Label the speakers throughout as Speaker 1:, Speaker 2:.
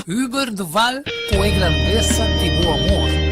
Speaker 1: Über de val com a grandeza de meu amor.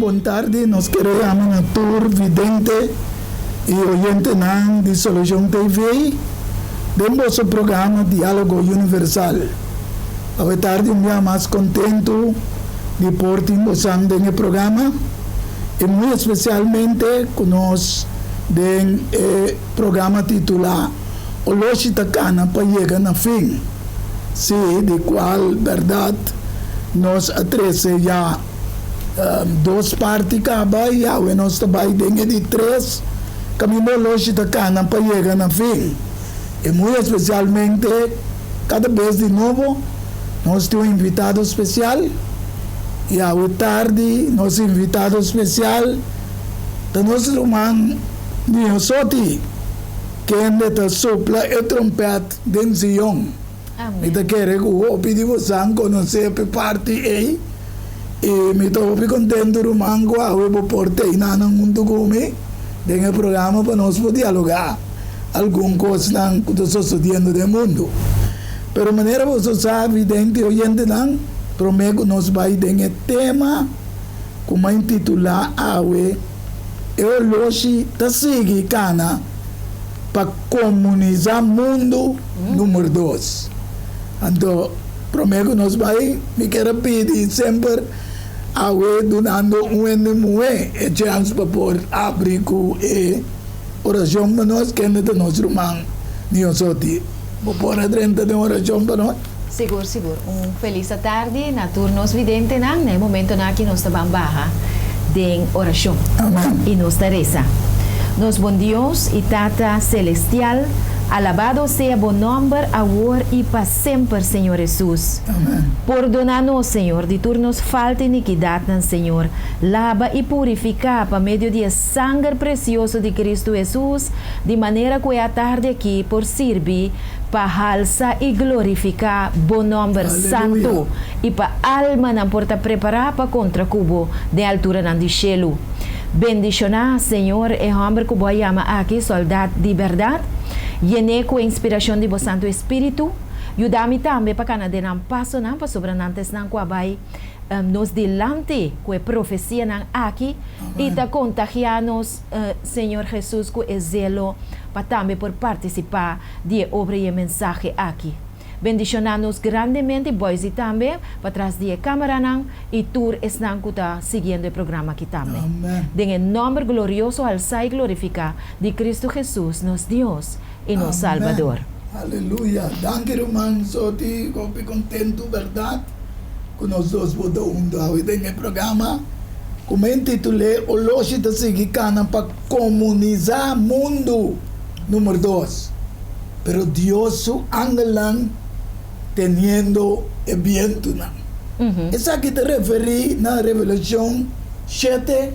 Speaker 2: Boa tarde, nós queremos a tour vidente e oyente de Solution TV de nosso programa Diálogo Universal. Boa tarde, eu mais contento de portar gozando nesse programa e muito especialmente conosco do programa titular O Loshi Takana para chegar na fim, de qual verdade nós atrece já duas partes acaba e nós trabalhamos dentro de três caminho longe da cana para chegar na fim e muito especialmente cada vez de novo nós temos um invitado especial e à tarde nosso invitado especial da nosso irmão Niosoti que ainda sopla e trompete dentro de Sion e da querer que pedimos a conhecer a parte aí e me estou muito contente do mango a eu portei na mundo come nesse programa para nós poder dialogar alguma coisa que está sucedendo no mundo. Pero maneira você sabe, evidente, oyente não, prometo que nós vai ter tema como intitular awe eu loshi ta sigi cana para comunizar mundo número 2. Então, prometo que nós vai me quero pedir sempre awe donando mue e chance para por abrir e oração para nós que é de nosso irmão Niosoti. Vou pôr a 30 de oração para nós.
Speaker 3: Seguro. Feliz tarde na turnos vidente no momento na que nós estamos barra de oração.
Speaker 2: Amém.
Speaker 3: E nos reza. Nos bom Deus e Tata Celestial, alabado sea bom nombre, ahora y para sempre, Senhor Jesus.
Speaker 2: Amém.
Speaker 3: Perdona-nos, Senhor, de turnos falta iniquidad, Senhor. Lava e purifica por meio de sangue precioso de Cristo Jesus, de maneira que a tarde aqui por servir para alçar e glorificar bom nome santo e para alma não porta preparar para contra cubo de altura não de cielo. Bendicionar, Señor, el hombre que voy a llamar aquí, soldado de verdad. Llené con inspiración de vos Santo Espíritu. Ayúdame también para que no den paso, para sobrenantes, nos delante con profecía aquí y te contagianos, Señor Jesús, con el celo para también por participar de obra y mensaje aquí. Bendicionanos grandemente, boys y también, para atrás de cámara y tour están siguiendo el programa aquí también.
Speaker 2: Amén.
Speaker 3: En el nombre glorioso, alza y glorifica de Cristo Jesús, nos Dios y nos Salvador.
Speaker 2: Aleluya. Danke, hermano. Soti, estoy contento, ¿verdad? Con nós dois podemos hoje em programa como intitulei o lote da Sigicana para comunizar mundo número 2. Pero Dios su angelan teniendo el viento. Essa aqui te referi na Revelação 7,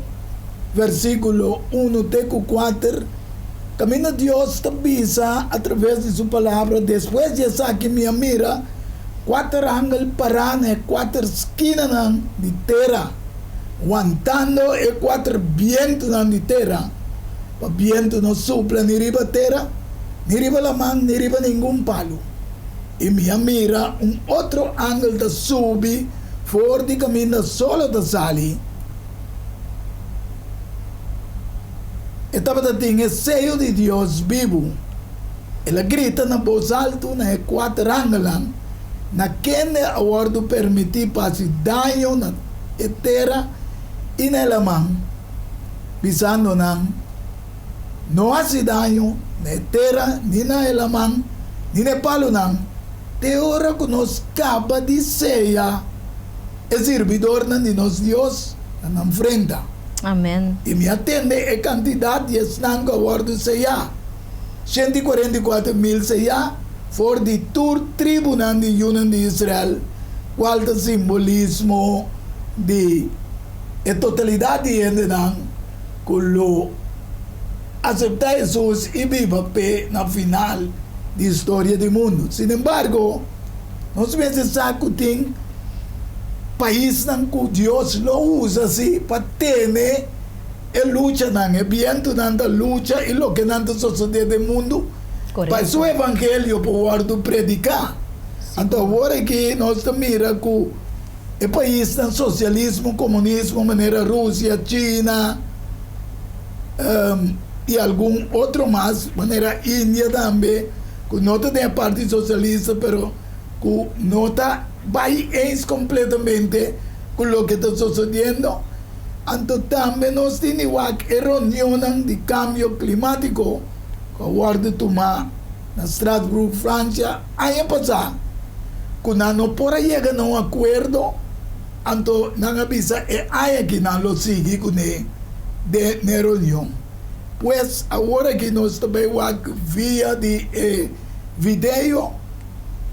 Speaker 2: versículo 1 até 4. Camino Dios te avisa a través de su palabra. Después de essa aqui minha mira, 4 ángeles paran en 4 esquinas de tierra, aguantando el 4 vientos de tierra. El viento no sopla ni arriba tierra, ni arriba la mano, ni arriba ningún palo. Y me mira un otro ángel de sube, fuera de camino solo de salir. Estaba en el sello de Dios vivo. Él grita en voz alta, en 4 ángeles. Naquele acordo permitir fazer daño na terra e na mão, visando não hace daño na terra, nem na mão, nem na palo de hora que nos acaba de ceia, é servidor de nosso Deus na frente.
Speaker 3: Amém.
Speaker 2: E me atende a quantidade de estão que acordo ceia, 144,000 ceia. For de tour tribunal de União de Israel, qual é o simbolismo de a totalidade de gente que lo acepta Jesus e viva na final da história do mundo. Sin embargo, nós vezes sabemos que tem países que Deus lo usa assim para ter a luta, o viento da luta e o que não sucede no mundo. Para su evangelio poder predicar. Então agora que nós mira que o país tem socialismo, comunismo, maneira Rússia, China e algum outro mais, maneira Índia também, que não tem a parte socialista, pero que não está vai completamente com o que está sucedendo. Então também nós temos a reunião de cambio climático. Aguardo tomar na Strasbourg, França, ano passado, quando não por chegar a acordo, então não avisa é aí que não lo sigue com de reunião. Pois agora que nós também via de vídeo,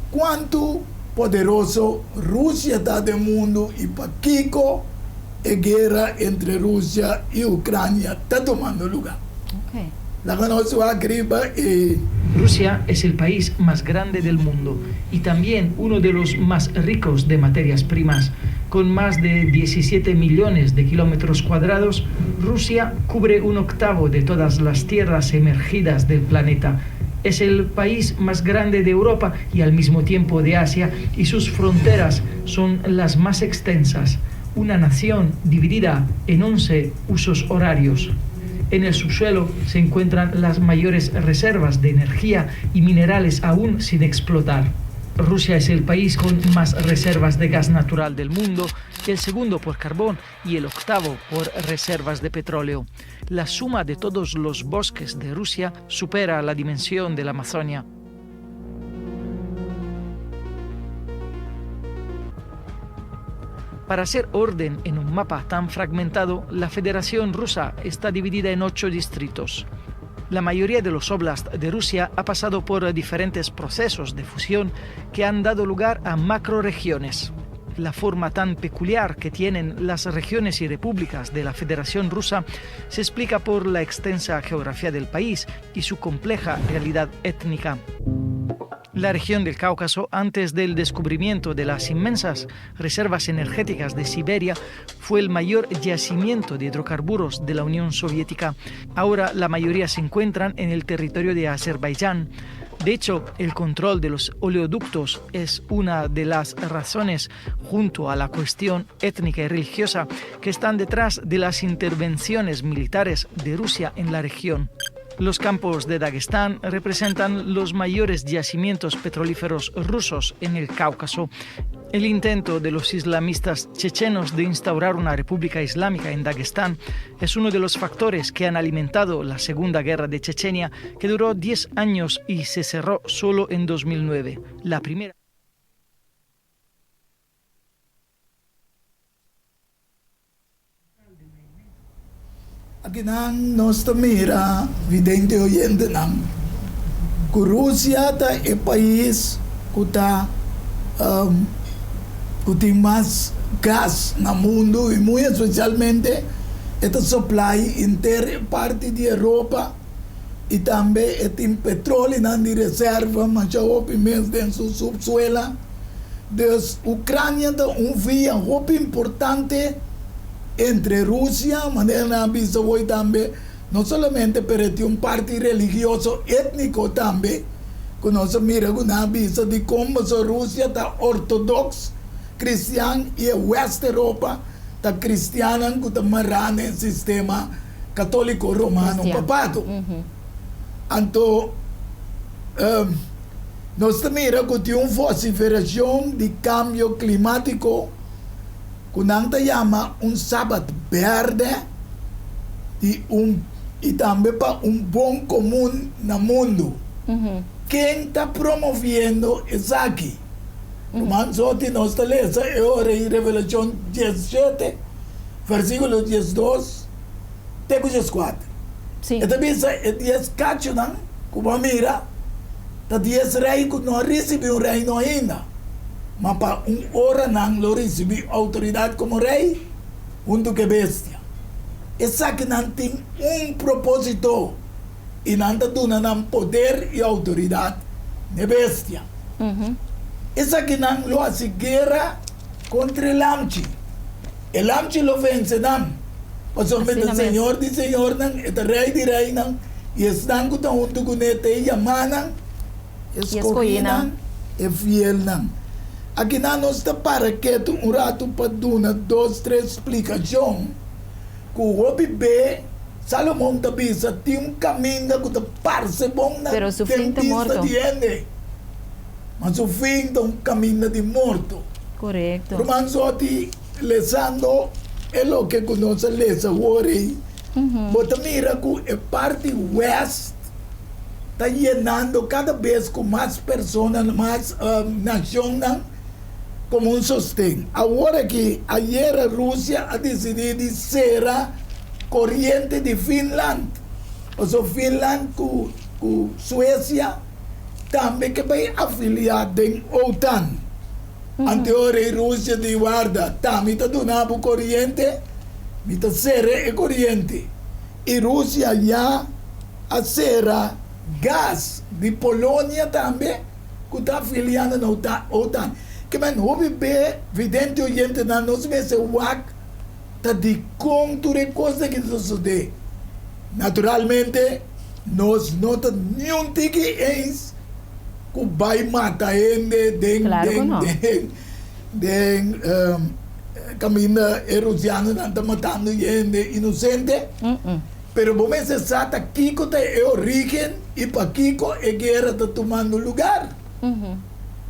Speaker 2: quanto poderoso Rússia está do mundo e para Kiko, a guerra entre Rússia e Ucrânia está tomando lugar.
Speaker 3: Okay.
Speaker 4: Rusia es el país más grande del mundo y también uno de los más ricos de materias primas. Con más de 17 millones de kilómetros cuadrados, Rusia cubre 1/8 de todas las tierras emergidas del planeta. Es el país más grande de Europa y al mismo tiempo de Asia, y sus fronteras son las más extensas. Una nación dividida en 11 usos horarios. En el subsuelo se encuentran las mayores reservas de energía y minerales aún sin explotar. Rusia es el país con más reservas de gas natural del mundo, el segundo por carbón y el 8º por reservas de petróleo. La suma de todos los bosques de Rusia supera la dimensión de la Amazonia. Para hacer orden en un mapa tan fragmentado, la Federación Rusa está dividida en 8 distritos. La mayoría de los óblasts de Rusia ha pasado por diferentes procesos de fusión que han dado lugar a macroregiones. La forma tan peculiar que tienen las regiones y repúblicas de la Federación Rusa se explica por la extensa geografía del país y su compleja realidad étnica. La región del Cáucaso, antes del descubrimiento de las inmensas reservas energéticas de Siberia, fue el mayor yacimiento de hidrocarburos de la Unión Soviética. Ahora la mayoría se encuentran en el territorio de Azerbaiyán. De hecho, el control de los oleoductos es una de las razones, junto a la cuestión étnica y religiosa, que están detrás de las intervenciones militares de Rusia en la región. Los campos de Dagestán representan los mayores yacimientos petrolíferos rusos en el Cáucaso. El intento de los islamistas chechenos de instaurar una república islámica en Dagestán es uno de los factores que han alimentado la Segunda Guerra de Chechenia, que duró 10 años y se cerró solo en 2009. La primera.
Speaker 2: Aqui nós mira, vidente oyente nam, que Rússia é o país que tem mais gás no mundo e muito especialmente esta supply inteira parte da Europa e também tem petróleo na reserva, mas já houve mesmo dentro do subsuelo. Então, a Ucrânia tem via muito importante entre Rusia, maneira vista hoje também, não somente para ter parte religioso étnico também, que nós mira com a vista de como a Rússia está ortodoxa, cristã e a West Europa está cristiana, que está marrando no sistema católico romano papado. Então, nós mira que tem uma vociferação de cambio climático que nang chama sábado verde e também para bom comum no mundo. Quem está promovendo isso aqui? Mas ontem nós lemos em Revelação 17, versículo 12, até 14.
Speaker 3: Sim.
Speaker 2: Então, é 10 cachos, como mira, está 10 reis que não recebeu reino ainda. Mas para hora não lo recebi autoridade como rei, junto que bestia. Essa que não tem propósito e não está dando poder e autoridade de bestia. Essa que não lo hace guerra contra o Lamchi. O Lamchi lo vence não. O somente o Senhor de Senhor não, o rei de rei não, e estão junto com ele, e amam, escolhem, e fiel não. Aqui nós está para que rato para dar 2, 3 explicações que o OBB Salomão está tem caminho que está parece bom na
Speaker 3: pero su fin está morto.
Speaker 2: Mas o fim é caminho de morto.
Speaker 3: Correcto.
Speaker 2: Romans oti lesando é o que nós lesa hoje. Bota mira que a parte west está llenando cada vez com mais pessoas, mais nações como um sostém. Agora que ayer a Rússia a decidido ser a corrente de Finlândia, ou seja, Finlândia com Suécia também que vai afiliar em OTAN. Anterior a Rússia de guarda também está dando corrente, está ser a corrente. E Rússia já a ser a gás de Polônia também que está afiliando na OTAN. Que man hobby be vidente oyente na nos mese wak ta di conture coisa que sucede. Naturalmente nós não tá nenhum tiki ens que vai matar ende caminha erusiano não tá matando ende inocente. Pero bom se sata Kiko tá é origem e para Kiko é guerra tá tomando lugar.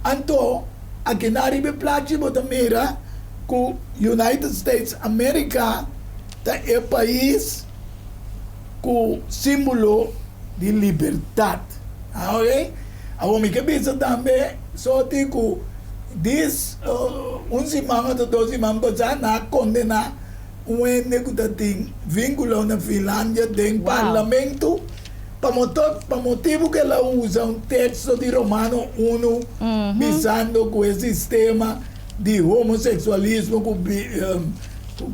Speaker 2: Então aqui na Ribe Plate, bota mira, que o United States América é o país com símbolo de liberdade. Ok? A homem que pensa também, só tem que diz, semana ou 2 semanas passar na condenar ene que tem vínculo na Finlândia, tem parlamento, para motivo que ela usa texto de Romano 1, visando com o sistema de homossexualismo,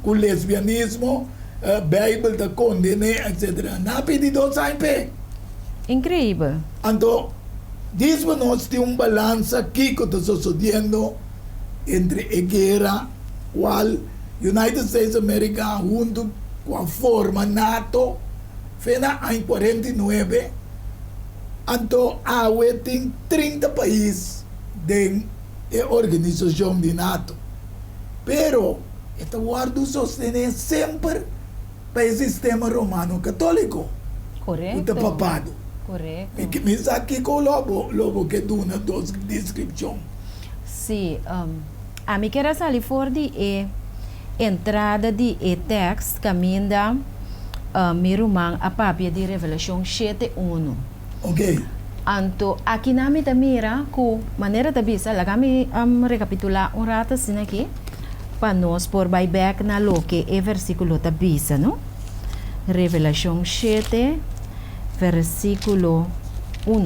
Speaker 2: com lesbianismo, Bíblia está condena, etc. Não pedido sempre.
Speaker 3: Incrível.
Speaker 2: Então, Dice nós tem balança aqui que está sucedendo entre a guerra, qual United States of America junto com a forma NATO, fena em 49, então a UE tem 30 países da organização de NATO. Pero, esta guarda sostener sempre para o sistema romano católico.
Speaker 3: Correto.
Speaker 2: O papado.
Speaker 3: Correto.
Speaker 2: Me aqui com o lobo que duna dos descrição.
Speaker 3: Sim, a mim quero sair fora de entrada de texto caminha mi romano a papia de Revelação 7:1.
Speaker 2: Ok.
Speaker 3: Anto aqui na minha mira com maneira de bisa, lá kami recapitular rato assim aqui para nós por back na lo que é versículo da bisa, não? Revelação 7 versículo 1.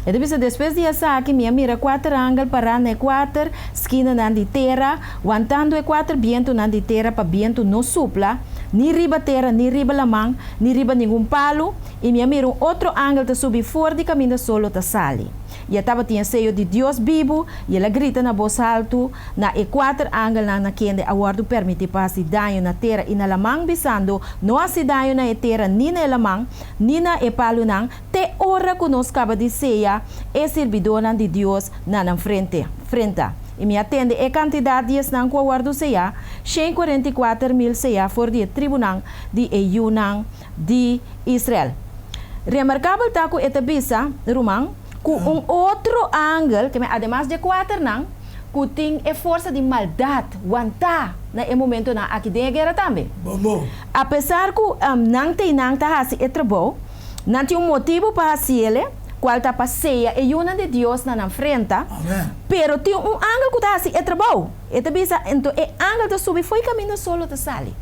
Speaker 3: E depois de essa aqui, minha mira 4 ângulos para na 4 esquina na de terra, aguantando 4 viento na de terra para viento no supla, ni riba terra, ni riba lamang, ni riba nenhum palo, e minha mira outro ângulo de subir fora de caminho solo ta sali. E estava tinha sello de Deus vivo, e ela grita na voz alto, na quatro ângulos na kende aguardo permite pasi daño na terra e na lamang bisando, no asi daño na terra ni na lamang, ni na palo nang, te ora conosco acaba de ceia, servidora de Deus na frente. E me atende quantidade de esnan que aguardo ceia, 144,000 ceia for de tribunal de Yunang de Israel. Remarcável está com esta bisa, Romang, com outro ângulo, que además de 4 não, que tem a força de maldade, aguentar no momento na aqui dentro guerra também.
Speaker 2: Vamos.
Speaker 3: Apesar que não tem esse trabalho, não tem motivo para fazer ele, qual está passeia e uma de Deus na frente, pero tem ângulo que está assim, trabalho. Esta bisa, então, o ângulo de subir foi caminho solo de sali.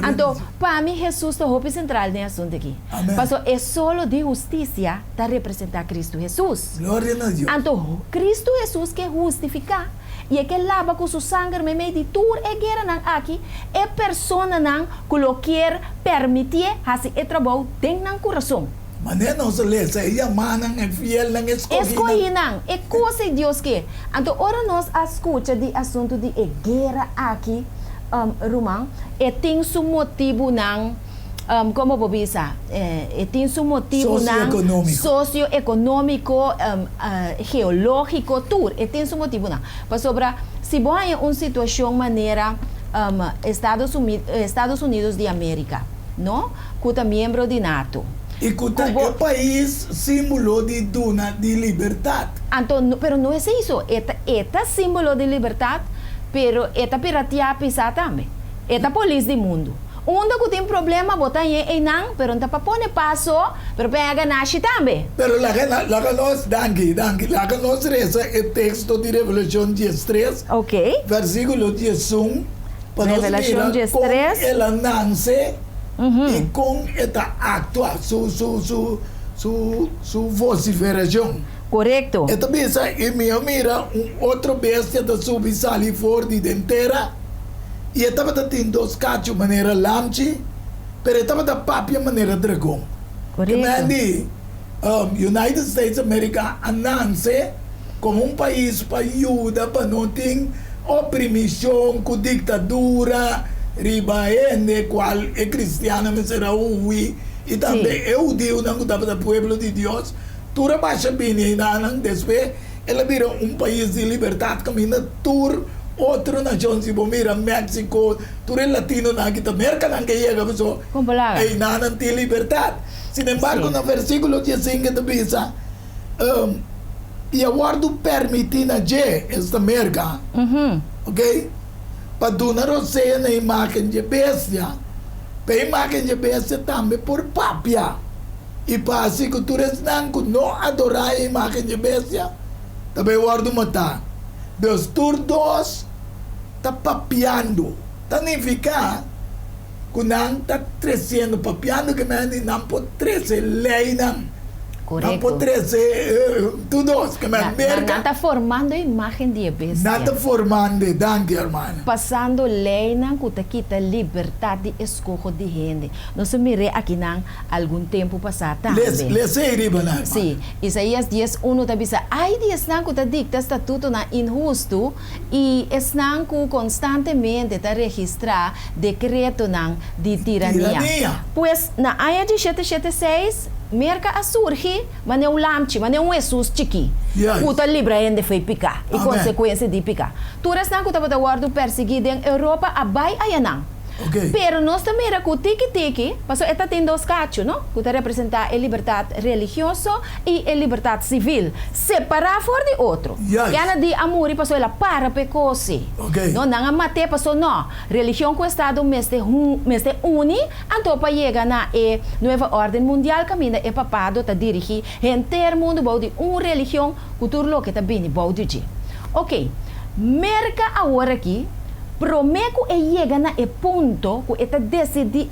Speaker 3: Então, para mim, Jesus é o hope central nesse assunto aqui. Porque é solo de justiça para representar Cristo Jesus.
Speaker 2: Glória a Deus.
Speaker 3: Então, Cristo Jesus que justifica e que lava com seu sangue me meditur e guerra aqui é pessoa que lo quer permitir fazer o trabalho dentro do coração.
Speaker 2: Mas não se lê, se é manang, é fiel, não é
Speaker 3: escolhido. É coisa de Deus que. Então, ora nós escuta de assunto de guerra aqui. Romang, e tem seu motivo não, como vou dizer, tem seu motivo socioeconômico, geológico, tudo, e tem seu motivo não. Para sobre, se vai uma situação maneira Estados Unidos de América, não, que é membro de NATO.
Speaker 2: E que é país símbolo de duna de liberdade.
Speaker 3: Então, pero não é isso, é símbolo de liberdade. Pero esta piratia pisa também. Esta polícia do mundo. Onde que tem problema, botar em não, pero não para pôr passo, pero pega nasce também.
Speaker 2: Pero lá que nós, danke, lá que nós reza o texto de Revelação 13,
Speaker 3: ok.
Speaker 2: Versículo 11, para nós
Speaker 3: Revelação 13,
Speaker 2: com ela nasce e com esta actua, sua vociferação.
Speaker 3: Correto.
Speaker 2: Esta bisa e mira outra bestia da subir sali fora de dentera e estava tendo dos cachos maneira lamchi, pero estava da papia maneira dragão.
Speaker 3: Correto.
Speaker 2: Que United States of America anance como país para ajuda para não ter oprimição, com ditadura, ribaende, qual é cristiana, mas será ui, e também eu digo não estava do povo de Deus. Tura baixa bem nang después ela vira país de liberdade caminha tur outro nação se mira México tur latino na kita América nang que chega pessoa aí não tem liberdade. Sin embargo no versículo 15 da bisa e aguardo permitir na esta América ok para donar você na imagem de bestia para imagem de bestia também por papia. E para assim que tu não adorar a imagem de bestia, também guardo matar. Deus turdos está papiando, está nem ficar, que não está crescendo, papiando que não pode crescer lei não.
Speaker 3: Correcto.
Speaker 2: Não pode ser todos, que me merca.
Speaker 3: Nada formando a imagem de bestia.
Speaker 2: Nada formando, danke, hermano.
Speaker 3: Passando lei não que quita liberdade de escolha de gente. Nós miramos aqui não algum tempo passado também.
Speaker 2: Lese riba na.
Speaker 3: Sim, Isaías 10:1 está dizendo, ai dias não que está dicta estatuto na injusto e não que constantemente está registrar decreto não de tirania. Pois na área de 776 merca a surgir, mas não lamchi, mas não Jesus chiqui. Puta libra ainda foi picar e consequência de picar. Turas não que está guardo perseguido em Europa abai ayanang.
Speaker 2: Okay.
Speaker 3: Pero nós também era com tiki-tiki, mas esta tem dois cachos, não? Que representa a liberdade religiosa e a liberdade civil. Separar fora de outro.
Speaker 2: Yes.
Speaker 3: E ela de amor e passou ela para pecoce.
Speaker 2: Okay.
Speaker 3: Não, não mate passou não. Religião com o Estado meste uni, então para chegar na nova ordem mundial caminha é papado tá dirigir inteiro mundo bom de religião cultura que tá bem bom de. Ok. Merca agora aqui prometo e chega na ponto que está decide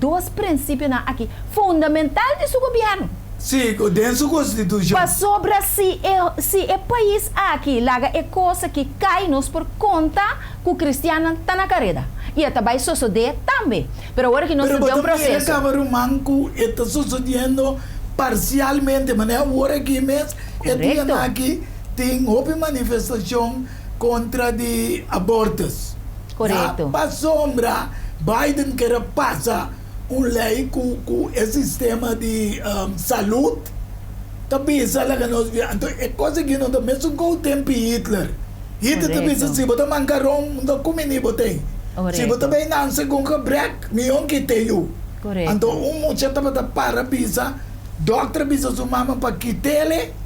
Speaker 3: dois princípios aqui fundamental de seu governo.
Speaker 2: Sim, dentro da Constituição.
Speaker 3: Para sobre se é país aqui, laga é coisa que cai nos por conta que o cristiano está na carreira. E até vai suceder também. Mas agora que nós temos um processo.
Speaker 2: Pero agora o manco está sucedendo parcialmente, mas agora aqui mesmo, aqui tem uma manifestação contra de abortos.
Speaker 3: Correto.
Speaker 2: Para sombra, Biden quer passar uma lei com o sistema de saúde. Também sabe que nós então é coisa que não também são com o tempo Hitler. Hitler também se você mancarão não come nem botei. Se você também não se com break, mion que tenho.
Speaker 3: Correto.
Speaker 2: Então muita também para bisa, doctor bisa sumama para quitele.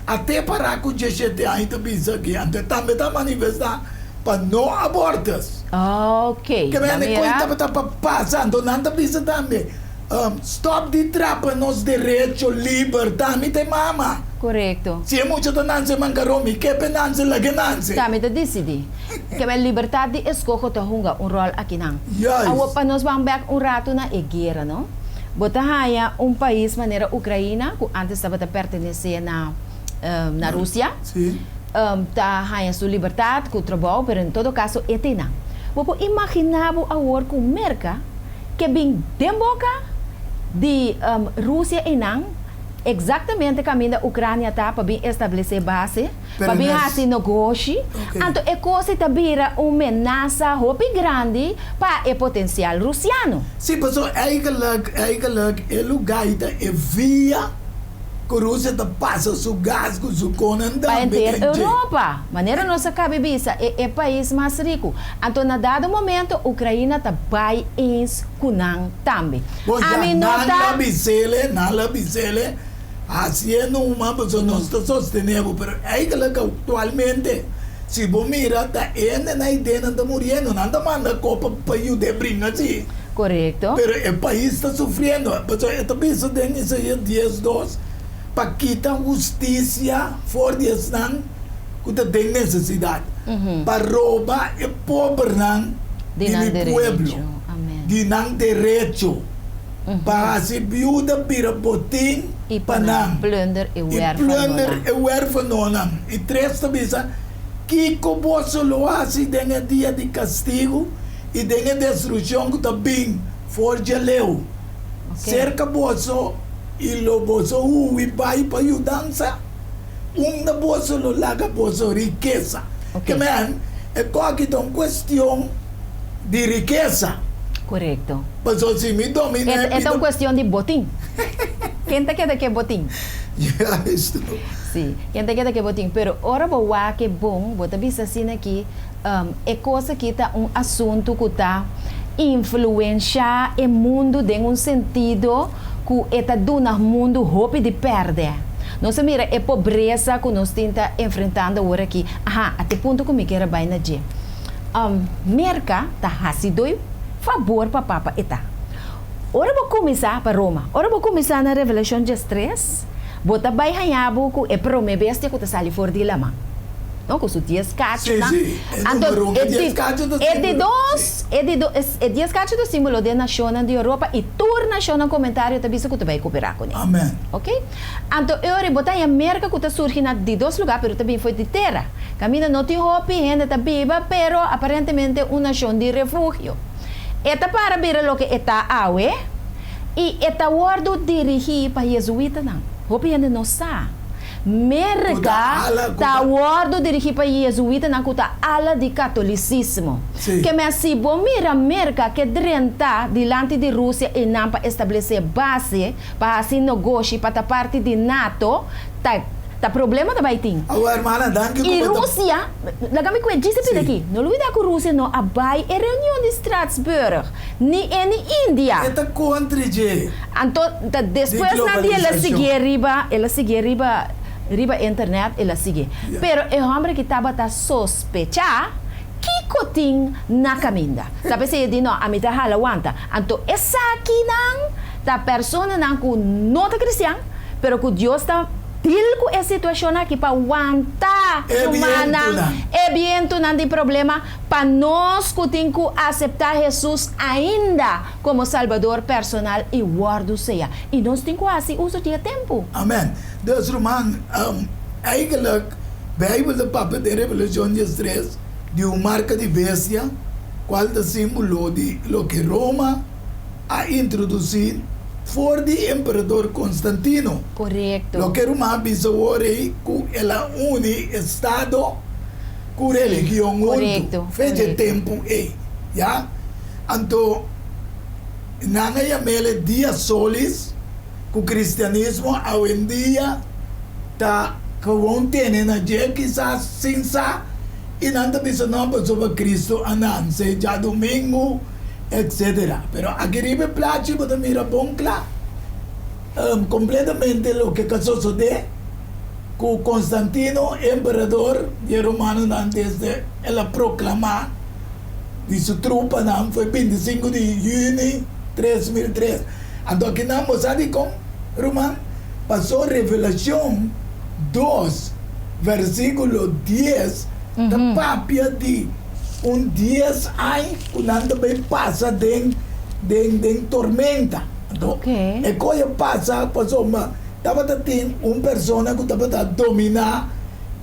Speaker 2: Até parar com o GCT ainda bisa aqui, então também está manifestar para não abortos.
Speaker 3: Ok.
Speaker 2: Que bem, coisa está passando, não está bisa também. Stop de trapa nos direitos, liberdade, tem mama.
Speaker 3: Correto.
Speaker 2: Se é muito da nanse mancaromi, que penanse la gananse.
Speaker 3: Também está decidir. Que a liberdade de escolha está rol aqui não.
Speaker 2: Yes.
Speaker 3: Para nós vamos ver rato na guerra, não? Bota haya país maneira Ucrânia, que antes estava pertencer na Rússia, tá ganhando sua liberdade com o trabalho, mas em todo caso é não. Você imaginar agora com merca que vem de boca de Rússia e não, exatamente caminho da Ucrânia tá para bem estabelecer base, para bem fazer negócio. Então é coisa que vira uma ameaça muito grande para o potencial russiano.
Speaker 2: Sim, mas eigenlijk é lugar é via que a Rússia passa o gás com o conan
Speaker 3: para inteira Europa. Maneira nossa cabeça é o país mais rico. Então, na dado momento, a Ucrânia está bem com também.
Speaker 2: Não la bisele, haciendo uma pessoa não está sostenível, mas atualmente, se você mira, está na ideia de morrendo, não está mandando a copa para ajudar a brincar assim.
Speaker 3: Correto.
Speaker 2: Mas o país está sofrendo. Mas eu estou pensando em isso aí, 10-2. Para quitar justiça fora de Estado, que tem necessidade. Para roubar o pobre do pueblo, de não direito. Para ser viúva, para botim,
Speaker 3: e para não plunder e
Speaker 2: huérfano. E três também, que como você lo hace tem dia de castigo e tem destruição que também for de leu. Cerca bolso e lo bolso e vai para ajudança. Da bolso lo laga bolso riqueza. Que man é uma questão de riqueza.
Speaker 3: Correto.
Speaker 2: Mas se me domina
Speaker 3: é uma questão de botim. Quem te quer que é botim? Sim, quem te quer que é botim. Pero ora boa que bom, bota bisa assim aqui, é coisa que tá assunto que tá influenciar o mundo em sentido que está dando ao mundo roupa de perder. Nós mira a pobreza que nós estamos enfrentando agora aqui. Até ponto que me quero bem na dia. Merca está fazendo favor para papa eta. Ora vou começar para Roma. Ora vou começar na Revelação 3. Bota bem hanhabo que é promessa que está sali fora de lama. não? Com os 10 cachos,
Speaker 2: Sim,
Speaker 3: não?
Speaker 2: sim.
Speaker 3: Então,
Speaker 2: É 10 cachos do símbolo.
Speaker 3: É 10 cachos do símbolo da nação da Europa e toda nação no comentário também se vai cooperar com ele.
Speaker 2: Amém.
Speaker 3: Ok? Então, eu botar em América que surge de 2 lugares, mas também foi de terra. Camina não tem roupa, ainda está viva, pero aparentemente uma nação de refúgio. Esta para ver o que está awe e esta guardo dirigir para jesuíta não. Roupa ainda não está. Merca está guardo dirigir para jesuíta não kuta ala de catolicismo.
Speaker 2: Sim.
Speaker 3: Que me si bom mira merca que drenta dilante de Rússia e não para estabelecer base para assim negócio para parte de NATO tá problema da baiting.
Speaker 2: A irmã, danke.
Speaker 3: E Rússia, lagami ko disse pida aqui, não luida com Rússia não abai a reunião de Strasbourg, ni em Índia.
Speaker 2: É contra je.
Speaker 3: Então, depois na dia ela seguia riba internet, ela seguia.
Speaker 2: Yeah.
Speaker 3: Pero o homem que estava a sospechar que cotin na caminda. Sabe se ele não, a mim tá halawanta. Então, essa aqui não, da pessoa não tá cristã, pero que Deus está com a situação aqui para aguentar não tem problema para nós que temos que aceitar Jesus ainda como Salvador personal e guardo seja e nós temos que assim uso de tempo.
Speaker 2: Amém. Dus Roman, eigenlijk Bijbel de Papa de Revolución 3 de uma marca de bestia, qual é o símbolo de lo que Roma ha introduzido for de imperador Constantino.
Speaker 3: Correcto.
Speaker 2: Lo que Roma bisogna que ela une Estado com religião.
Speaker 3: Correcto.
Speaker 2: Fez tempo aí, já? Então, nanga yamele dia solis, que o cristianismo hoje em dia tá com tendo na dia quizás sinsa e nada bisa não sobre Cristo anan seja domingo etc. Pero aqui ribe placi para mira bom claro. Completamente lo que sucede com Constantino, imperador de Romano antes de ela proclamar de sua tropa não foi 25 de junho 3003. Então aqui não sabe como Romano passou Revelação 2 versículo 10 da papia de 10 anos quando também passa de tormenta. Então, e quando passou uma estava tendo persona que estava a dominar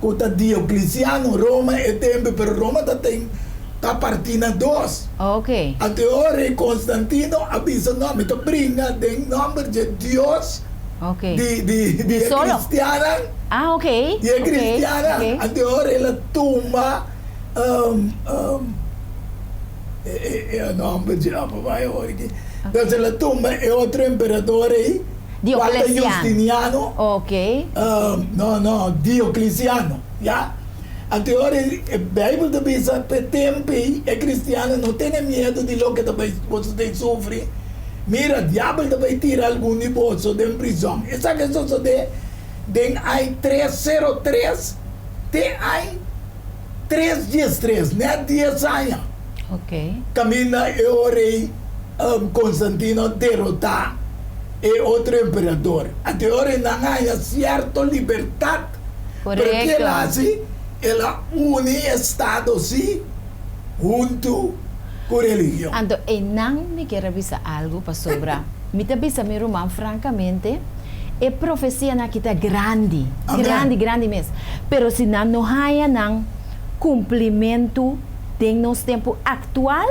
Speaker 2: que está Diocleciano Roma e tempo pero Roma está partindo 2.
Speaker 3: Ok.
Speaker 2: Até agora Constantino avisa nome está brinca de nome de Deus.
Speaker 3: Ok.
Speaker 2: De cristiana.
Speaker 3: Ah, ok.
Speaker 2: De cristiana.
Speaker 3: Okay.
Speaker 2: Até agora ela tumba o nome de vai hoje. Então ela tumba é outro imperador aí. Justiniano.
Speaker 3: Ok.
Speaker 2: No, Diocleciano. Já? Até agora a Bíblia também diz que tempo é cristiano, não tem medo de lo que você sofre. Mira, o diabo também tira algum negócio de prisão. Essa questão de ai 303 tem ai 313, né? 10 anos.
Speaker 3: Ok.
Speaker 2: Camina e o rei Constantino derrotar e outro imperador. Até agora não há certa liberdade.
Speaker 3: Correto.
Speaker 2: Porque ela assim, ela une Estado sim, junto com religião.
Speaker 3: Então, eu não me quero avisar algo para sobrar. Me avisa, meu irmão, francamente, é profecia na que está grande. Grande mesmo. Pero se não há não cumprimento de nosso tempo atual,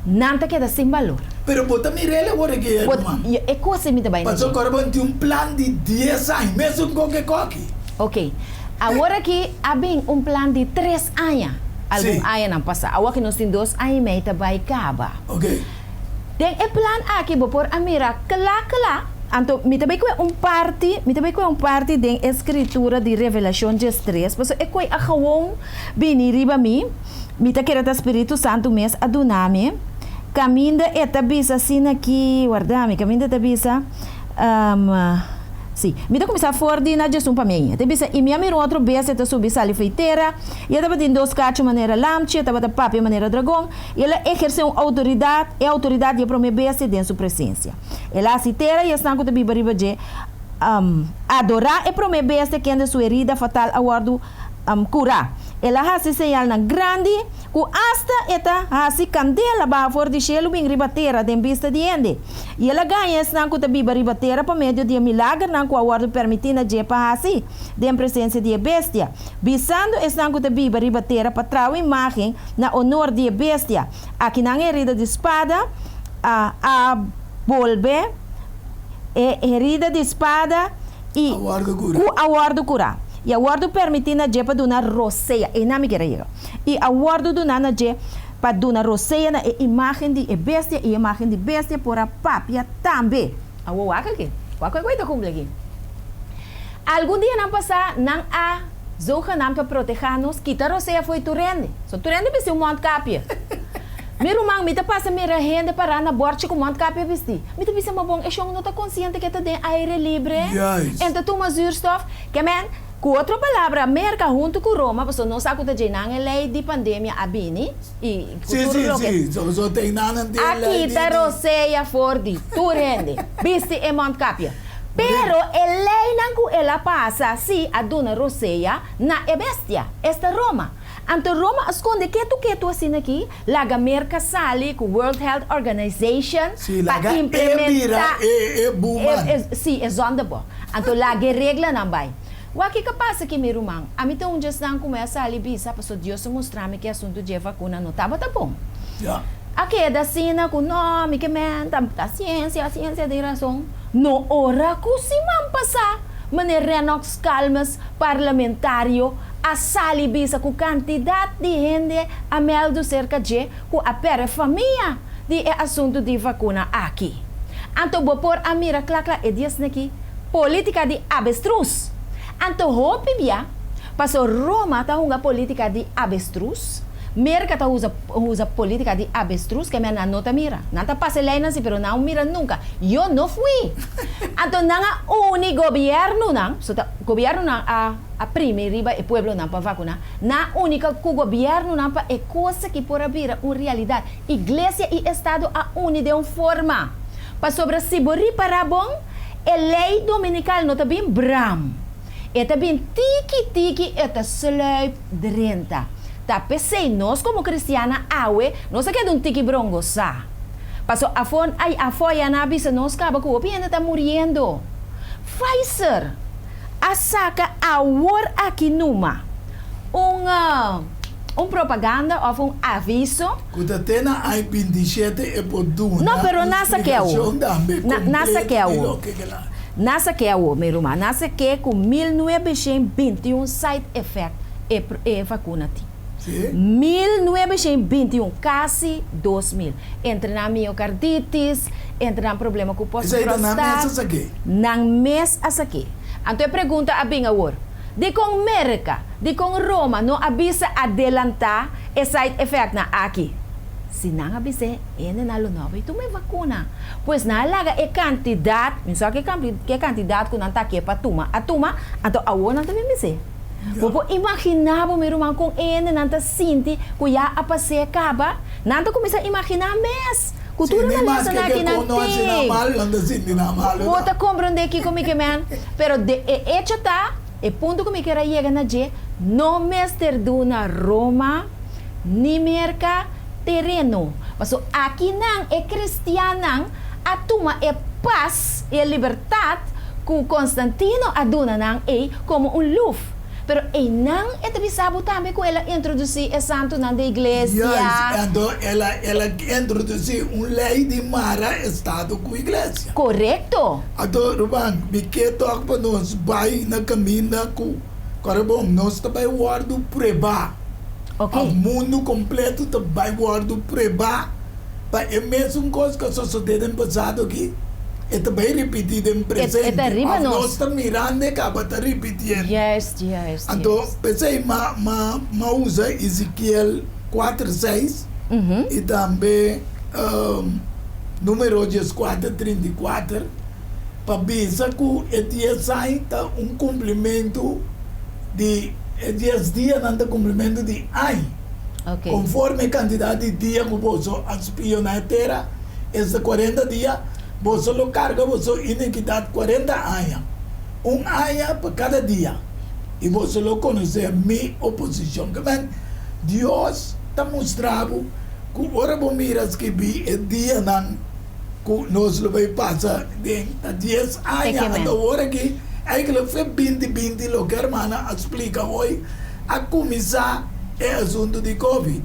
Speaker 3: não te queda sem valor.
Speaker 2: Pero bota mirele agora que
Speaker 3: é coisa me também.
Speaker 2: Passou agora tem plano de 10 anos, mesmo com que coque.
Speaker 3: Ok. Agora que há plano de 3 anos. Algum ano não passa. Agora que nós temos 2 anos e meio vai acabar.
Speaker 2: Ok.
Speaker 3: Tem plano aqui por a mira clá. Então, me também é parte da escritura de Revelação 3, porque é que a gewoon bini riba me quer o Espírito Santo mesmo a duname. Caminda eta bisa assim aqui, guardame, caminda eta bisa sim, me tá começar a fordinar de para mim. Tem bisa e minha miro outro besa eta subir sali feiteira, e ela tem 2 cachos maneira lamche, ela tem papi maneira dragão, e ela exerce uma autoridade, e a autoridade é para me besa dentro sua presença. Ela assitera e está com a bíblia de adorar e para me besa que anda sua herida fatal aguardo cura. Ela hasi señal na grande, ku hasta eta hasi candela ba for di cielo bing ribatera den vista di ende. E ela ganha esnan ku tabiba ribatera pa medio de milagre nan ku awardo permitina je pa hasi den presença de bestia. Bisando esnan ku tabiba ribatera pa trau imagem na honor de bestia. Aqui nang herida de espada a volve herida de espada e ku awardo cura. E awardo permitina je pa duna roceia. E na me quer e awardo duna na je pa duna roceia na imagem de bestia e imagem de bestia por a papia também. Awo waka aqui. Waka coisa cumple aqui. Algum dia não passar não a zoga não para proteger-nos. Kita roceia foi turende. So turende bisi monte capia. Miro mang mita passa mira rende para na borte com monte capia vesti. Mita bisa mabong e chong nota consciente que tá de aire livre.
Speaker 2: Yes.
Speaker 3: Então toma zuurstof. Que man com outra palavra, América junto com Roma, você não sabe que está na lei de pandemia abini e
Speaker 2: sim, só tem nada de lei.
Speaker 3: Aqui está roceia forte, tu rende, viste e monte capia. Pero a lei não ela passa se a dona roceia na é bestia, esta Roma. Então Roma esconde que tu assim aqui, laga América sali com World Health Organization para implementar. Sim, é zonda boa. Então laga regla não vai. O que passa aqui, meu irmão? A mim tem just não começa a libisa, para Deus mostrar-me que o assunto de vacuna não estava tá bom. Aqui é da cena com nome, que menta, a ciência de razão. No hora que se man passar, maneira nós calmas parlamentário, a salibisa com quantidade de gente a meldo cerca de com a pera família de assunto de vacuna aqui. Então, vou pôr a mira clara e diz aqui, política de avestruz. Então, hope bia, passou Roma tá uma política de avestruz, América tá usa política de avestruz, que minha nota mira. Não tá passa lei assim, pero não mira nunca. Eu não fui. Então, não há único governo não, so tá governo não a primeira e pueblo não para vacunar. Na única que o governo não para é coisa que por vir uma realidade. Igreja e Estado a une de uma forma. Para sobre se borri para bom, a lei dominical não tá bem bram. Eta bem tiki eta sluip drenta. Ta pensei nós como cristiana awe, nós quer um tiki brongo sa. Passo a fon ai a foia na bisa nós acaba com o piano tá morrendo. Pfizer a saca a war aqui numa. Propaganda ou aviso.
Speaker 2: Kuda tena ai 27 e poduna.
Speaker 3: No, pero nasa que Nasa que é o meu irmão, nasa que com 1921 side effect é vacuna ti. 1921, quase 2000. Entra na miocarditis, entra na problema com o pós-prostate. Na mês a aqui. Então pergunta a bem agora. De com América, de com Roma, não avisa adelantar e side effect na aqui. Se não avisa, ainda não nova, tu me vacuna. Pois na laga é quantidade, não sabe que quantidade que não está aqui para tomar. A tomar, então a outra não também me sei. Vou imaginar, meu irmão, com ainda não está sente que já a passei acaba, não está começar a imaginar mais. Cultura não lança aqui na tem. Vou te compreender aqui como é que é, pero de hecho tá, e ponto como é que era chega na je, não mestre duna Roma, ni merca terreno. Mas aqui não é cristiana, a tuma é paz e liberdade que Constantino aduna não é como luz. Pero não é também sabe também que ela introduzir o santo na igreja.
Speaker 2: Yes, então ela introduzir lei de mara estado com a igreja.
Speaker 3: Correto.
Speaker 2: Então, Ruban, porque toca para nós vai na caminho com bom, nós também guardo preba.
Speaker 3: Okay.
Speaker 2: O mundo completo também guardo preba. Para é mesmo coisa que só tem passado aqui. É também repetido em presente. Nós estamos mirando e acaba de repetir.
Speaker 3: Yes.
Speaker 2: Então, pensei, usa Ezequiel 4:6 e também número 4:34 para ver que dia sai cumprimento de 10 dias não cumprimento de ano.
Speaker 3: Okay.
Speaker 2: Conforme a quantidade de dias que você aspira na terra, esses 40 dias você lo carga, você iniquidade 40 anos. Ano para cada dia. e você não conhece a minha oposição. Deus está mostrando que ora bom miras que vi é dia não que nós vai passar de 10 anos agora que aí foi 20 lo que a irmã explica hoje a começar é assunto de Covid.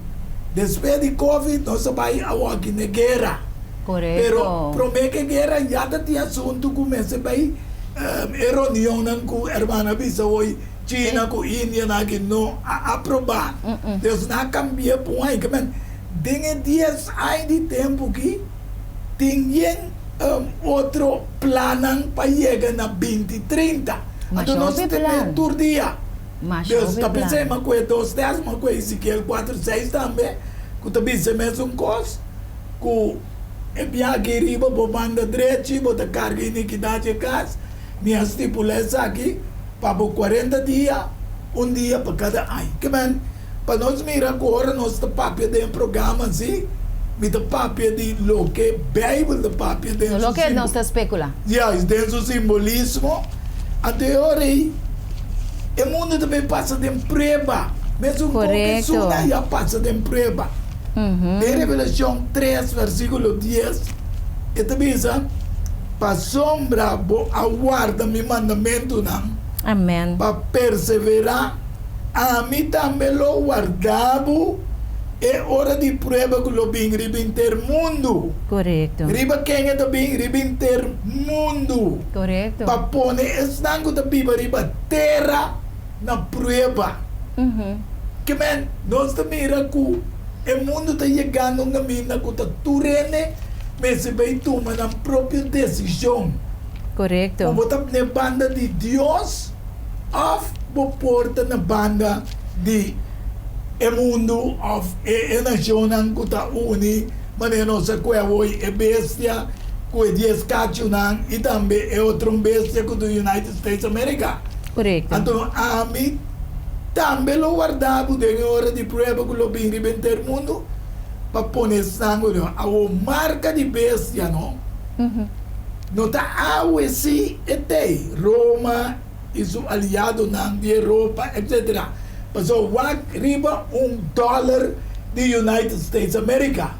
Speaker 2: Depois de Covid nós vai aqui na guerra.
Speaker 3: Correto.
Speaker 2: Pero promete que guerra já tem assunto começa vai reunião com a irmã bisa hoje China com Índia na que não aprovar. Deus não cambia por aí que tem 10 anos de tempo que tem outro plano para chegar na 2030. Então nós temos todo dia. Deus está pensando uma coisa, 2, uma coisa, Ezequiel 4:6 também, que está pensando a mesma coisa, que é bem aqui riba, para banda direita, para carga iniquidade de casa, minha estipulação aqui, para 40 dias, um dia para cada ano. Que para nós mirar agora, nós estamos papel de um programa assim, mit der papel de lo que Bíblia, de papel de
Speaker 3: lo que nós está especula.
Speaker 2: Dentro do simbolismo, até hoje, o mundo também passa de prova. Mesmo que Suna já passa de prova. Em Revelação 3, versículo 10, e também diz, para sombra, aguarda meu mandamento,
Speaker 3: amém,
Speaker 2: para perseverar, a mim também lo guardavo, é hora de prova que lo bem ter mundo.
Speaker 3: Correto.
Speaker 2: Riba quem é também ter mundo.
Speaker 3: Correto.
Speaker 2: Para pôr estanco da Bíblia riba terra na prova. Que nós também que o mundo está chegando na mina que está turene, mas se vai tomar na própria decisão.
Speaker 3: Correto.
Speaker 2: Ou botar na banda de Deus, ou porta na banda de o mundo, ou a nação que está uni, mas não se quer hoje é bestia, que é 10 cachunan, e também é outra bestia que do United States America.
Speaker 3: Correto.
Speaker 2: Então, a mim também lo guardava de hora de prova que lo bem ter mundo, para pôr sangue, a marca de bestia, não? Não está a si etei Roma e seu aliado de Europa, etc. Passou riba $1 de United States America.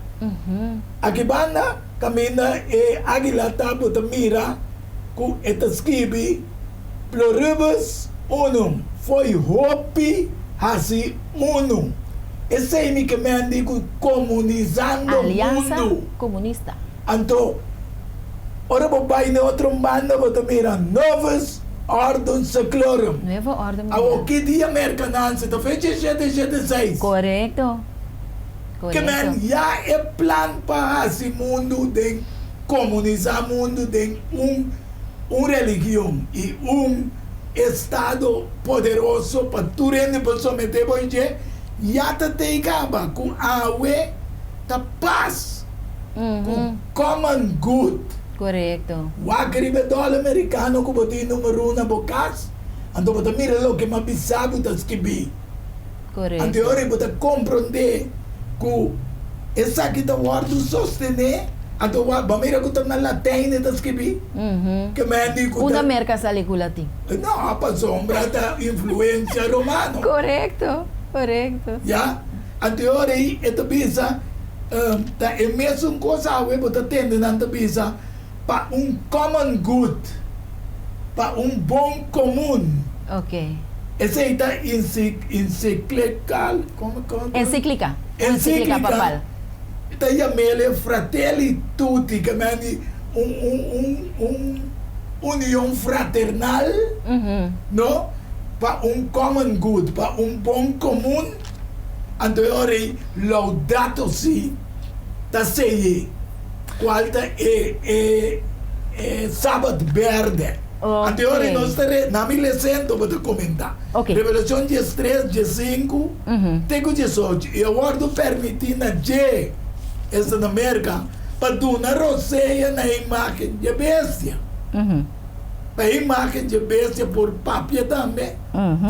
Speaker 2: Aqui banda camina e agilata bota mira com etasquibi pluribus unum foi hopi hasi unum. Esse é me que me digo comunizando
Speaker 3: Aliança
Speaker 2: mundo.
Speaker 3: Comunista.
Speaker 2: Então, ora vou vai na outra banda bota mira novos ordem seclorum.
Speaker 3: Novo ordem.
Speaker 2: O que dia mercanança tá feito 776.
Speaker 3: Correto.
Speaker 2: Que já é plano para esse mundo de comunizar mundo de religião e estado poderoso para tudo a pessoa meter hoje já tá acaba com a da paz com common good.
Speaker 3: Correto.
Speaker 2: O agricultor americano que botou número 1 na bocas, então você mira o que mais bizarro das que vi.
Speaker 3: Correto.
Speaker 2: Então agora você compreender que essa aqui está guardo sostener, então vamos mira que está na latina das que vi. Que me digo
Speaker 3: Una merca sale com latim.
Speaker 2: não, para sombra da influência romana.
Speaker 3: Correto. Correto.
Speaker 2: Já, então agora aí esta bisa, tá é mesmo coisa a você tende na bisa para common good, para bom comum.
Speaker 3: Ok.
Speaker 2: Essa está encíclica, como?
Speaker 3: Encíclica. Encíclica papal.
Speaker 2: Está chamada Fratelli Tutti, que é união fraternal, não? Para common good, para bom comum. Então, agora, Laudato Si, está cheio. Qual é Sábado Verde.
Speaker 3: Okay.
Speaker 2: Agora, nós estamos lendo para comentar.
Speaker 3: Okay.
Speaker 2: Revelação 13, 15, tem 18. E agora permitindo que essa na América para dar uma roceia na imagem de bestia. Para a imagem de bestia por papia também.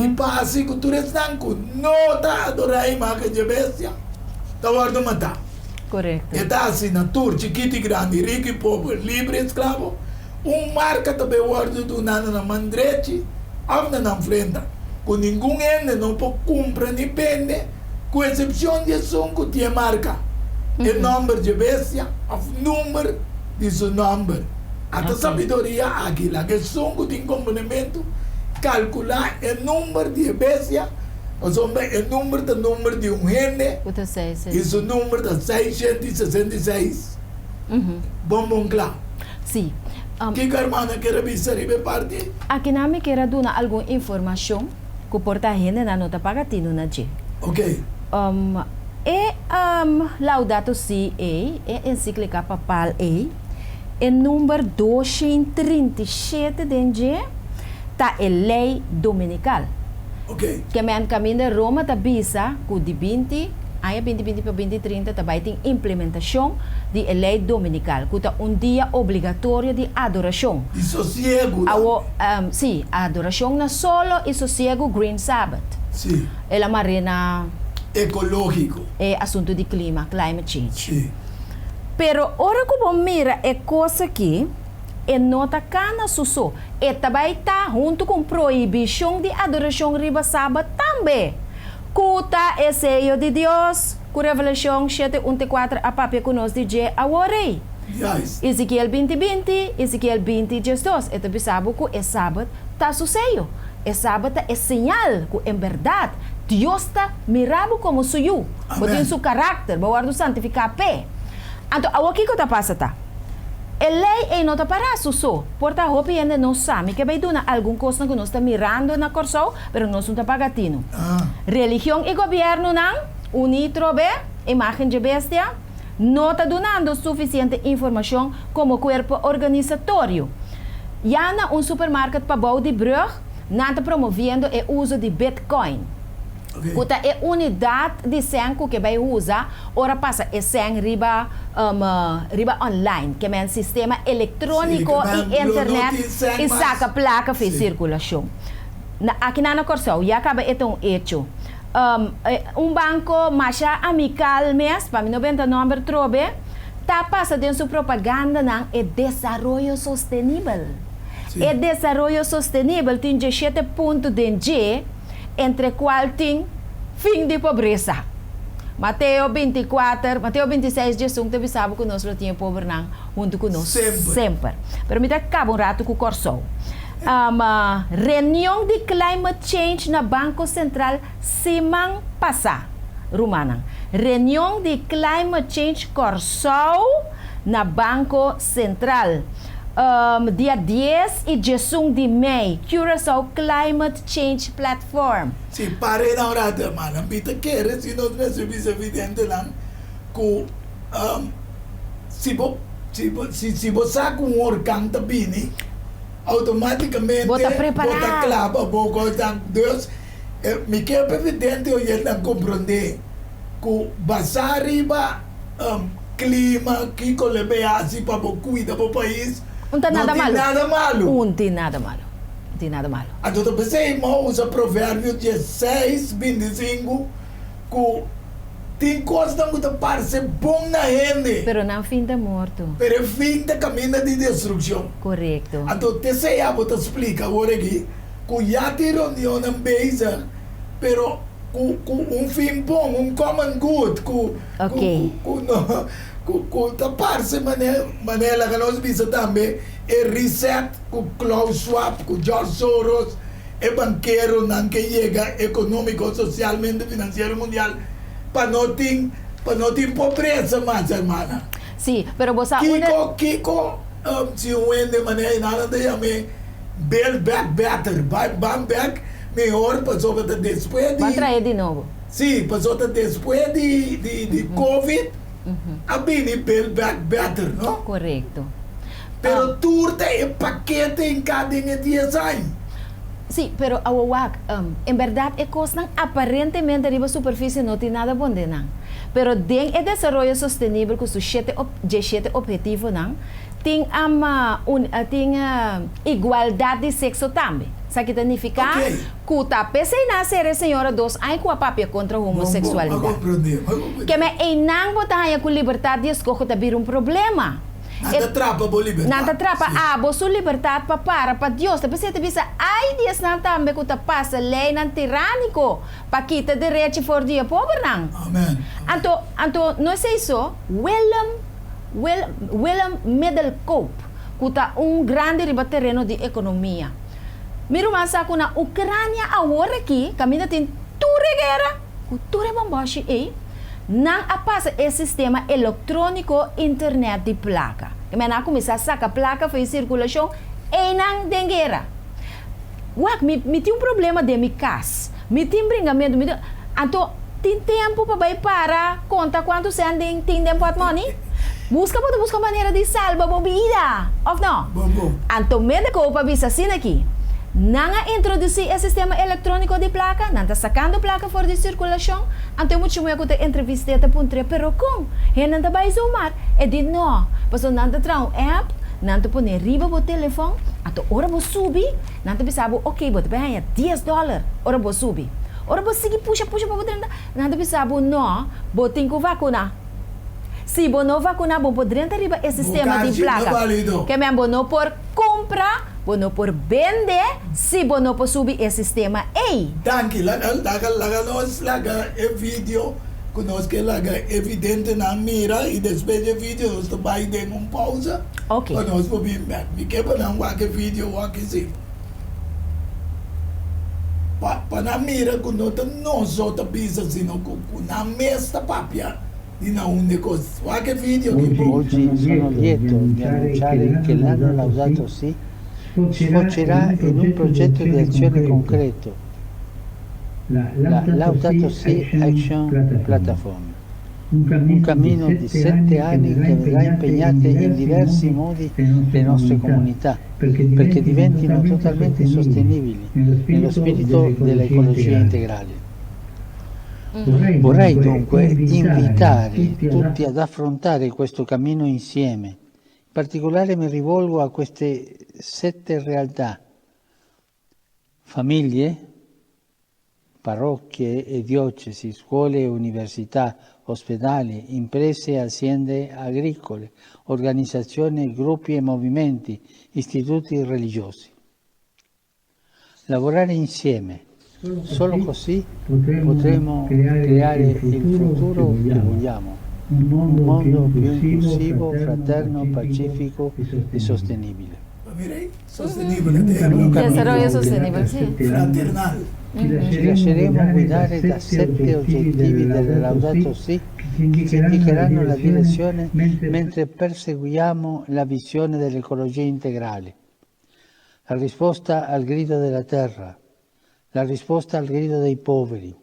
Speaker 2: E para assim que tu estão com nota adorar a imagem de bestia. Está agora matar.
Speaker 3: Correto.
Speaker 2: Está assim na tour, chiquito e grande, rico e pobre, livre e escravo. Marca também o ordem do nana na mandrete, ou na frente. com nenhum ende não pode cumprir nem pende, com exceção de som que tem marca. O número de bestia, o número de seu número. A sabedoria aqui, lá que som que tem componimento, calcular o número de bestia, o número de um ende, e o número de 666. Bom, claro.
Speaker 3: Sim.
Speaker 2: Que hermana quer avisar e parte?
Speaker 3: Aqui na me quer dar alguma informação que porta gente na nota pagatino na G.
Speaker 2: Ok.
Speaker 3: Laudato Si encíclica papal número 237 de G, tá a lei dominical.
Speaker 2: Ok.
Speaker 3: Que men caminho de Roma tá bisa com de 20 para 2030 também tem implementação de lei dominical, que é dia obrigatório de adoração.
Speaker 2: E sossego.
Speaker 3: Sim, adoração na solo e sossego Green Sabbath.
Speaker 2: Sim.
Speaker 3: Ela marina
Speaker 2: ecológico.
Speaker 3: É assunto de clima, climate change.
Speaker 2: Sim.
Speaker 3: Pero ora que você mira é coisa que nota cana suso. E também está junto com proibição de adoração riba sábado também. Kuta é sello de Deus, com Revelação 7:1-4 a papia conosco de G awarei.
Speaker 2: Yes.
Speaker 3: Ezequiel 20:20, Ezequiel 20:2. E também sabe que é sábado está suceio. É sábado é sinal que em verdade Deus está mirando como suyo. Tem seu caráter, vai santificar pé. Então, o que está passando? A lei é não para suso. Porta roupa ainda não sabe que vai dar alguma coisa que nós está mirando na corso, mas nós não está pagatino. Religião e governo não, unitrobe, imagem de bestia, não está dando suficiente informação como corpo organizatório. Já na supermercado para bouw de brug, não está promovendo o uso de Bitcoin. Kuta é unidade de senho que vai usar, ora passa é senho riba online, que é um sistema eletrônico e internet e saca placa fez circulação. Aqui na Corsão, já acaba então hecho. Banco mais amical mesmo, para 99 trobe, tá passa dentro sua propaganda não é desenvolvimento sustentável. É desenvolvimento sustentável tem 17 pontos de G, entre qual tem fim de pobreza. Mateus 26, Jesus te sabe que nós não tínhamos pobre não, junto com nós sempre. Pero me dá cabo rato com o corso. Reunião de climate change na Banco Central semana passada, Romana. Reunião de climate change corso na Banco Central. Dia 10 e 11 de maio, Curaçao Climate Change Platform.
Speaker 2: Se pare na hora de mana, pita quer se nós recebemos evidente lá que se você saca orcão da bini, automaticamente
Speaker 3: bota preparado.
Speaker 2: Bota clava, bota Deus, me quer evidente eu já não compreender que basar riba clima que colebe assim para cuidar do país.
Speaker 3: Não tem nada malo.
Speaker 2: Não tem nada malo. Então, você usa provérbio 16:25 que tem coisas que parecem bom na gente.
Speaker 3: Pero não fim da morto.
Speaker 2: Pero fim da caminho de destruição.
Speaker 3: Correto.
Speaker 2: Então, você já te explica agora aqui que já tem reunião na mesa, pero com fim bom, common good, com tapar-se maneira que nós vimos também é reset com Klaus Schwab, com George Soros, é banqueiro que chega econômico, socialmente, financeiro mundial para não ter pobreza mais, irmã.
Speaker 3: Sim, pero você
Speaker 2: Kiko, se o de maneira nada de chamar build back better, bam back melhor, passou até depois de...
Speaker 3: Vai trazer de novo.
Speaker 2: Sim, passou até depois de Covid. A bini build back better, não?
Speaker 3: Correto.
Speaker 2: Pero turta é paquete em cada design.
Speaker 3: Sim, pero awawak, em verdade é coisa aparentemente arriba superfície não tem nada bom de não. Pero den é desenvolvimento sustentável com os 17 objetivos não, tem igualdade de sexo também. Isso que significa que o tapete nascer a senhora dos aí com a papia contra a homossexualidade. Que me não botar com liberdade de escolha também um problema.
Speaker 2: Nada trapa bo libertad.
Speaker 3: Nanta trapa
Speaker 2: Sí.
Speaker 3: abo su libertad para Dios. Te pensei, bisa, ai dias nan tambe ku ta passa lei nan tirânico pa kita direito for dia pobre nan.
Speaker 2: Amen.
Speaker 3: Anto, não sei só, Willem Middelkoop, que está grande terreno de economia. Miro mais que na Ucrânia agora aqui, caminha tem tudo guerra, que tudo é bombache aí, não passa esse sistema eletrônico internet de placa. Que me começar a sacar placa faz circulação e não tem guerra. Uak, me tem problema de minha casa, me tem bringamento, então tem tempo para conta quanto você tem tempo para money? Busca maneira de salvar a vida, ou não?
Speaker 2: Bom.
Speaker 3: Então, médico para bisa assim aqui. Não introduzir o sistema eletrônico de placa, não está sacando placa fora de circulação. Então, muito mais que entrevista para um pero com, e não está vai zoomar. E diz não, mas não está traz app, não está põe riba o telefone, então ora vou subir, não está pensar, ok, vou te pagar $10, ora vou subir. Ora vou seguir puxa para o dentro, não está pensar, não, vou ter que vacinar. Se você não vacinar, você pode arriba esse sistema de placa. Que me não por comprar, você não por vender, se você não por subir esse sistema. Ei!
Speaker 2: Danke, laga e vídeo, conosco que laga evidente na mira e depois de vídeo nós vai dar pausa.
Speaker 3: Ok.
Speaker 2: Nós vamos vir back. Me quebra não que vídeo aqui sim. Pa na mira conosco não só tá bisa sino na mesa papia. Qualche video
Speaker 5: Oggi sono lieto di annunciare che l'anno Laudato Si sfocerà in un progetto di azione concreto, la Laudato Si Action Platform, un cammino di 7 anni che vedrà impegnate in diversi modi le nostre comunità perché diventino totalmente sostenibili nello spirito dell'ecologia integrale. Vorrei dunque invitare tutti ad affrontare questo cammino insieme. In particolare mi rivolgo a queste 7 realtà: famiglie, parrocchie e diocesi, scuole e università, ospedali, imprese e aziende agricole, organizzazioni, gruppi e movimenti, istituti religiosi. Lavorare insieme. Solo così potremo creare il futuro che vogliamo, un mondo più inclusivo, fraterno, pacifico e sostenibile.
Speaker 2: Sostenibile,
Speaker 3: Sarà sostenibile, sì.
Speaker 2: fraternale.
Speaker 5: Ci lasceremo guidare da 7 obiettivi del Laudato Si che ci indicheranno la direzione mentre perseguiamo la visione dell'ecologia integrale. La risposta al grido della terra, la risposta al grido dei poveri,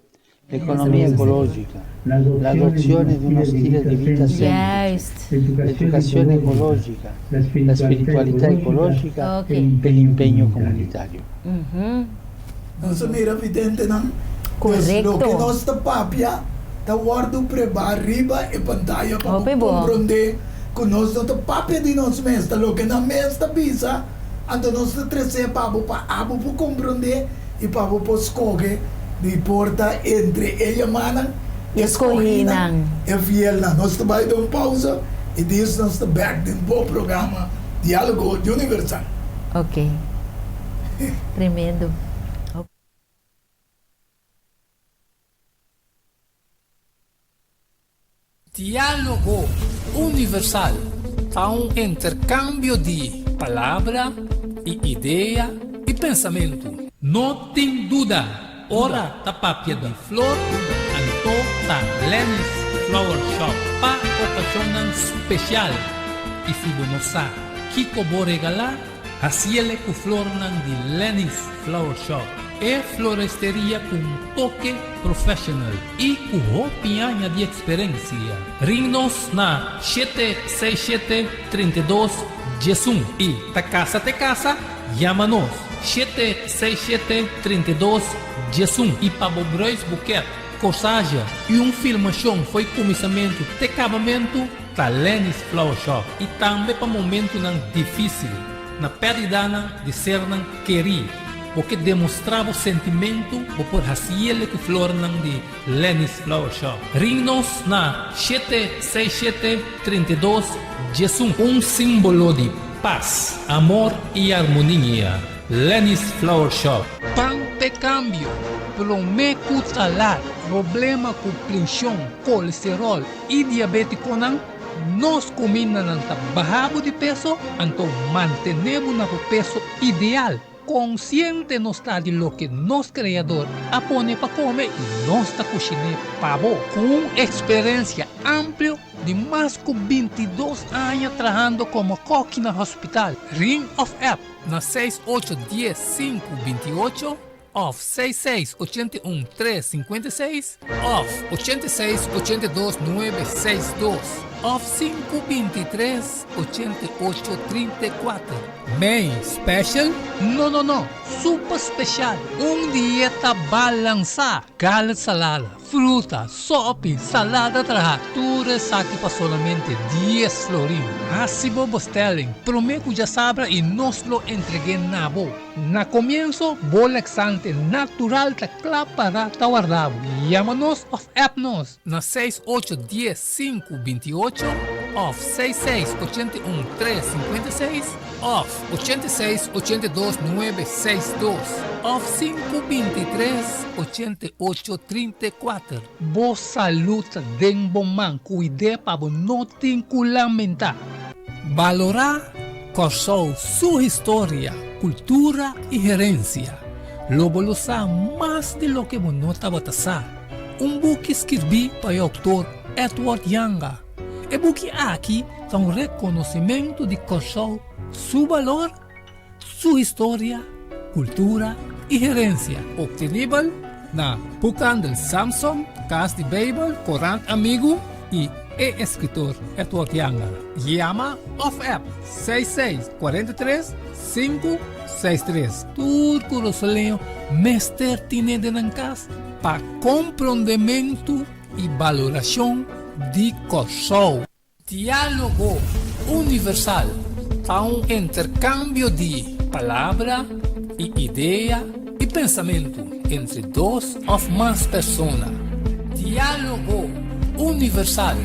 Speaker 5: l'economia ecologica, l'adozione di uno stile di vita semplice, l'educazione ecologica, la spiritualità ecologica e l'impegno comunitario.
Speaker 2: Non so mira evidente non?
Speaker 3: Corretto.
Speaker 2: Lo che nostra papia da guardo preba arriba e pantalla para comprender con nostra papia di nos mesta lo che na mesta bisa ando nostra trece pabo pa abo pu comprender e pabo po scoge di porta entre ella manan e
Speaker 3: Escohinan.
Speaker 2: e fiel nostra vai dar pausa e diz nostra back din bo programa Diálogo Universal.
Speaker 3: Ok. Tremendo.
Speaker 1: Diálogo Universal há um intercâmbio de palavra e ideia e pensamento.
Speaker 6: Não tem dúvida, ora da papia de flor, anto da Lenny's Flower Shop para ocasião especial. E se você sabe que vou regalar, assim com flor de Lenny's Flower Shop. É floresteria com toque profissional e com roupinha de experiência. Ring-nos na 767-32-11 e da casa te casa, chama-nos 767-32-11 e para o Brois Buquet, corsagem e filmação foi começamento de acabamento da Lenny's Flower Shop e também para momento difícil, na pérdida de ser querido. porque demonstrava o sentimento por haciele que flor de Lenny's Flower Shop. Ring-nos na 767-32-11, símbolo de paz, amor e harmonia. Lenny's Flower Shop.
Speaker 1: Pan de cambio, prometo talar, problema com pressão, colesterol e diabetes não, nós comemos ng bahabo de peso, então mantenemos na peso ideal. Consciente nos está de lo que nos criador apone para comer e nós está cozinhando pavo com experiência ampla de mais de 22 anos trabalhando como coque no hospital. Ring of App na 6810-528 off 6681-356 off 8682-962 off 523-8834. Main Special? No. Super Special. Dieta balança. Gallet salada, fruta, sopa, salada trajatura, saque para solamente 10 florin. Así bobo stelling. Prometo ya sabra y nos lo entregué na bo. Na comienzo, bolexante natural ta para ta guardado. Llámanos of appnos. Na 6810-528 off 6681-356 off 8682-962 off 523-8834. Boa saluta den bom man, cuide para não te lamentar. Valorar Corsou sua história, cultura e gerência. Lobo lo sabe mais de lo que não estava a book escrevi para o autor Edward Yanga. E book aqui é reconhecimento de Corsou, seu valor, sua história, cultura e gerência. Obtenível na Pucan del Samsung, Casa de Bible, Corán Amigo e escritor Edward Yanga. Llama of App 6643-563. Turco Rosoleo, Mester Tinede Nancas, para compreendimento e valoração de Corsou. Diálogo universal, a intercâmbio de palavra e ideia e pensamento entre duas ou mais pessoas. Diálogo universal,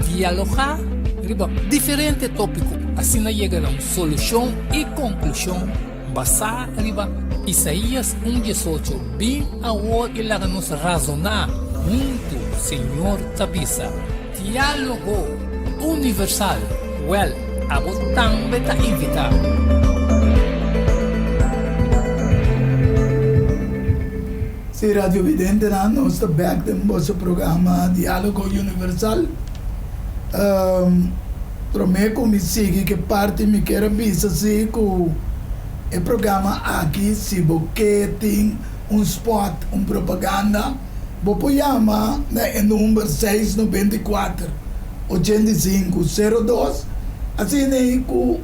Speaker 1: dialogar riba diferente tópico, assim chega a uma solução e conclusão basada riba Isaías 1:18, bem agora e lá nos razonar junto, Senhor Tabisa. Diálogo universal, well, abo também ta invitar.
Speaker 2: Si Radio Vidente nós está back do nosso programa Diálogo Universal. Prometo me siga que parte me quer avisar se que o programa aqui se você tem spot, propaganda, você chama no número 694 8502, assim com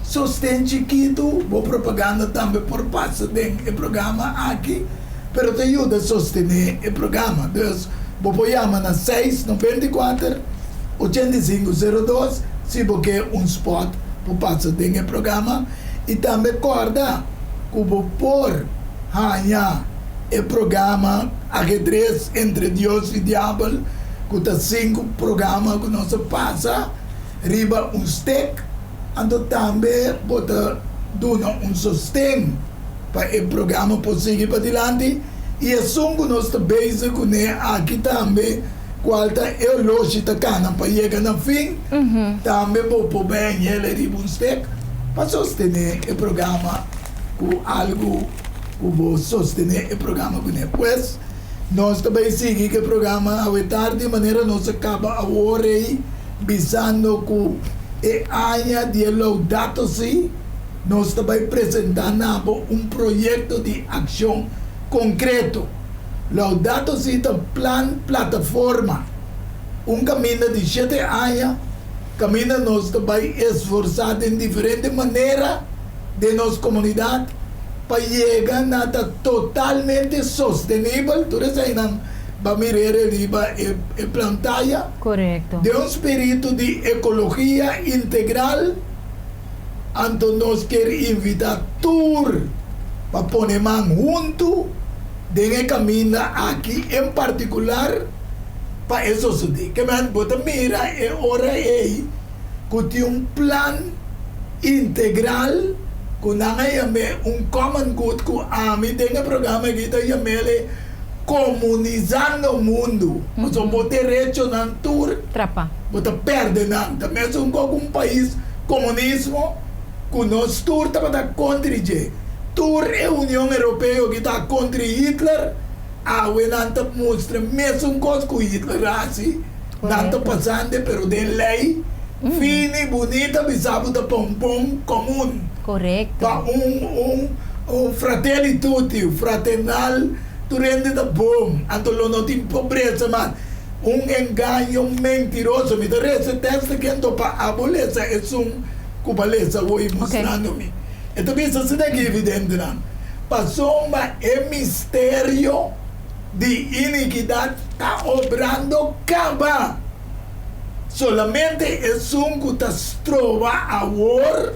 Speaker 2: sostén chiquito, propaganda também por parte do programa aqui. Pero te ajuda a sostener o programa. Então, você chama na 694-8502 se você quer spot para passar do programa. E também recorda que você pode ganhar o programa Ajedrez entre Deus e Diabo, que tem 5 programas que nós passa, riba stick, então também você dá sostén para o programa seguir para adiante. E é só que nós estamos basic aqui também, qual é o lógico para chegar no fim, também vou pôr bem ele para sostener o programa com algo que vou sostener o programa com ele. Pois, nós também seguimos o programa a tarde, de maneira nós acaba a hora aí, visando que é año de Laudato Si, nós também apresentamos projeto de ação concreto. Laudato Si é plan plataforma. Caminho de 7 anos, caminho nós também esforçado em diferentes maneiras de nossa comunidade para chegar a totalmente sustentável. Tudo isso aí não vai mirar ali e plantaia.
Speaker 3: Correto.
Speaker 2: De espírito de ecologia integral. Então nós queremos invitar todos para poner man junto de camina aqui em particular para isso suceder. Que man bota mira é hora aí que tem um plano integral que não é common good que a mim tem um programa que está chamando comunizando o mundo. Mas o direito na tour
Speaker 3: Trapa.
Speaker 2: bota perde não. Também é um país comunismo que nós tour está contra ele. Tour é a União Europeia que está contra Hitler. A Wenanta mostra mesmo coisa que Hitler assim. Não está passando, pero de lei fina, bonita, bisabo da pompom comum.
Speaker 3: Correcto.
Speaker 2: Para fratelli tutti, fraternal, tu rende da bom. Antolo não tem pobreza, mas engano mentiroso. Me dá esse texto que ando para a beleza é cubaleza, vou mostrando-me. Então, isso é evidente, não? Passou um mistério de iniquidade está obrando caba. Solamente é que está trova a war.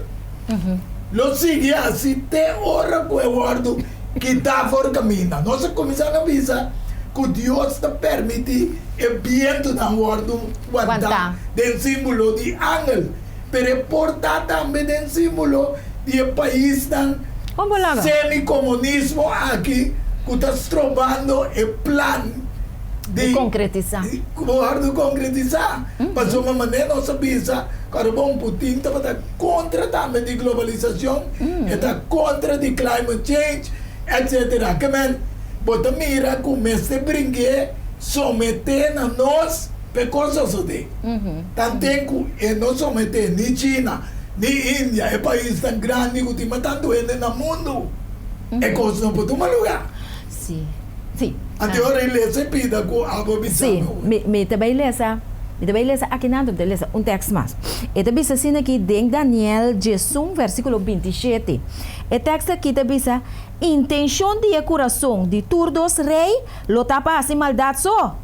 Speaker 2: Lo sigue assim até hora que o guardo que está por caminho. Nós começamos a avisar que Deus está permitindo o viento da guardo guardar do símbolo de ángel. Pero porta também do símbolo de país semi-comunismo aqui que está trovando o plano de
Speaker 3: concretizar.
Speaker 2: Concretizar. Mas de uma maneira nós sabemos que o Putin está contra também de globalização, está contra de climate change, etc. Que man, bota mira que o mestre brinque someter a nós para coisas assim. Tanto que não someter nem China, nem Índia, é país tão grande que tem matando ele no mundo. É coisa não pode tomar lugar.
Speaker 3: Sim. Sim.
Speaker 2: Até hora ele se pida com a
Speaker 3: Sim, me também lesa. Me também lesa aqui nada de lesa texto mais. E também assim aqui em Daniel 11 versículo 27. O texto aqui também diz: intenção de coração de todos rei lo tapa assim maldade só.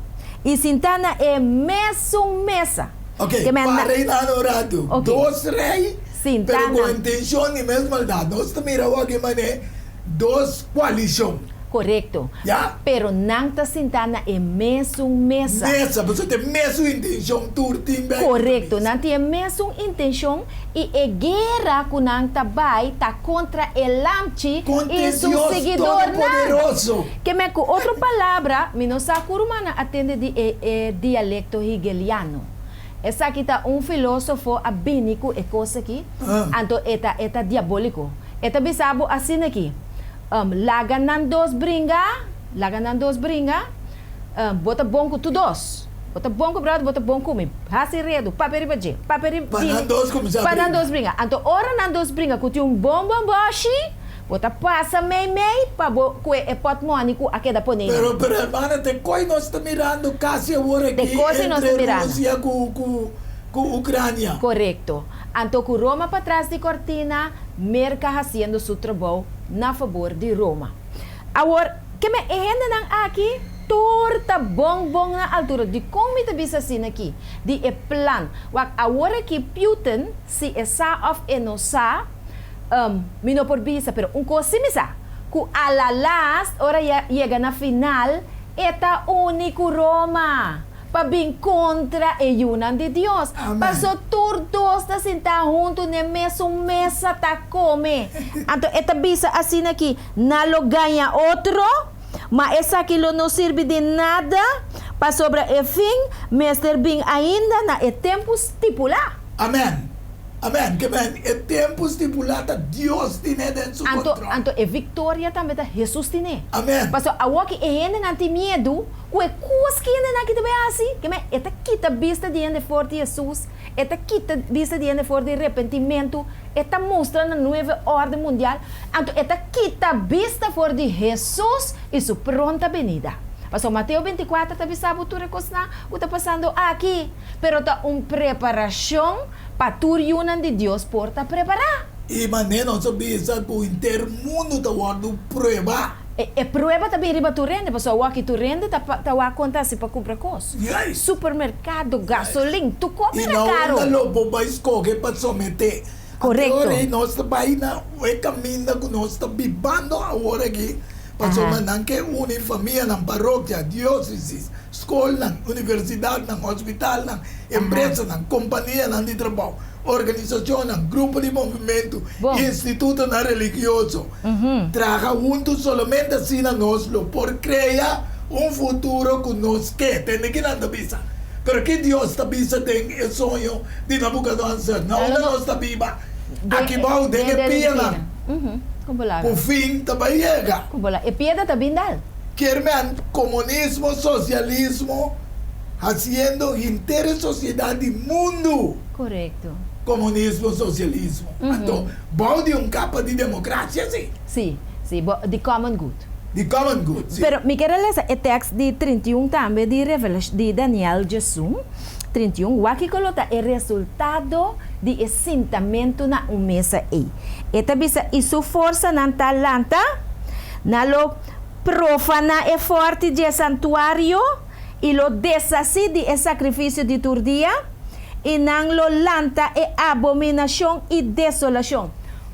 Speaker 3: E sintana é mesa.
Speaker 2: Ok, parei na orado. Dos rei, pero com intenção de mesma maldade. Nós também aqui mané dos coalição.
Speaker 3: Correcto.
Speaker 2: Yeah.
Speaker 3: Pero nang ta sintana é mesmo mesa.
Speaker 2: Mesa, você tem mesmo intenção turtim bem.
Speaker 3: Correcto, nang tem mesmo intenção e a guerra que nang ta vai tá contra el lamchi e seu seguidor
Speaker 2: poderoso.
Speaker 3: Que me com outra palavra, minosa curumana atende de dialecto hegeliano. Essa aqui tá filósofo abínico e coisa aqui. Então eta diabólico. Eta bisabo assim aqui. Laganan dos bringa, bota bonco tu dos. Bota bonco brado, bota bonco mi. Hasi redo, paperi baje,
Speaker 2: panan dos
Speaker 3: bringa. Anto ora nan dos bringa, kuti bom bashi, bota passa mei, pa que pot monico a queda ponei.
Speaker 2: Pero hermana, te coi nós está mirando casi agora aqui entre Rússia com Ucrânia.
Speaker 3: Correcto. Anto com Roma para trás de cortina, merca haciendo su trabalho na favor de Roma. Agora, que me ainda não aqui, torta bom na altura de como me bisa assim aqui, de plan. Agora que Putin se essa of enosa, mino por bisa, pero coisa simisa, que a la last ora chega na final, eta único Roma. Para vir contra a Yunan de Deus. Passou todos a sentar junto na mesma mesa tá come. Então, esta bisa assim aqui, não lo ganha outro, mas essa aqui não serve de nada para sobre o fim, mas ter bem ainda na tempo estipulado.
Speaker 2: Amém. Amém. Que bem, é tempo estipulado, Deus tem dentro do controle.
Speaker 3: Então, a vitória também tá Jesus tem.
Speaker 2: Amém.
Speaker 3: Mas a que ainda não tem medo, o coisa que ainda não tem assim, que me esta quita vista diante for de Jesus, esta quita vista diante for de arrependimento, esta mostra na nova ordem mundial, então esta quita vista for de Jesus e sua pronta venida. Mas Mateus 24 está avisando tu recostar, o está passando aqui, pero está preparação para tu reunião de Deus por ta preparar.
Speaker 2: E maneira nós sabemos que o inteiro mundo está guardando prova.
Speaker 3: E prova também riba tu rende, mas o que tu rende tá acontece para comprar coisas. Supermercado, gasolina, tu come na caro.
Speaker 2: E não lobo vai escolher para someter
Speaker 3: Correcto.
Speaker 2: Agora nós trabalhamos no caminho que nós estamos vivendo agora aqui. Passou a que une família na paróquia, dióceses, escola, na universidade, na hospital, na empresa, na companhia de trabalho, organização, na grupo de movimento, instituto na religioso. Traga juntos somente assim nós por criar futuro que nós queremos. Tem que nada visa. Pero que Deus está visa tem o sonho de Nabucodonosor. Não nós está viva. Aqui vai tem que pena. O fim também chega.
Speaker 3: E piada também dá.
Speaker 2: Querem comunismo, socialismo, fazendo inteira sociedade do mundo.
Speaker 3: Correto.
Speaker 2: Comunismo, socialismo. Então, vai de capa de democracia, sim.
Speaker 3: Sim, de common good.
Speaker 2: De common good, sim.
Speaker 3: Pero me quero ler o texto de 31 também de Daniel Jesus. 31, o que coloca o resultado de assentamento na mesa aí. Esta bisa isu força na talanta, na lo profana e forte de santuário e lo desassi de sacrifício de turdia e nan lo lanta e abominação e desolação.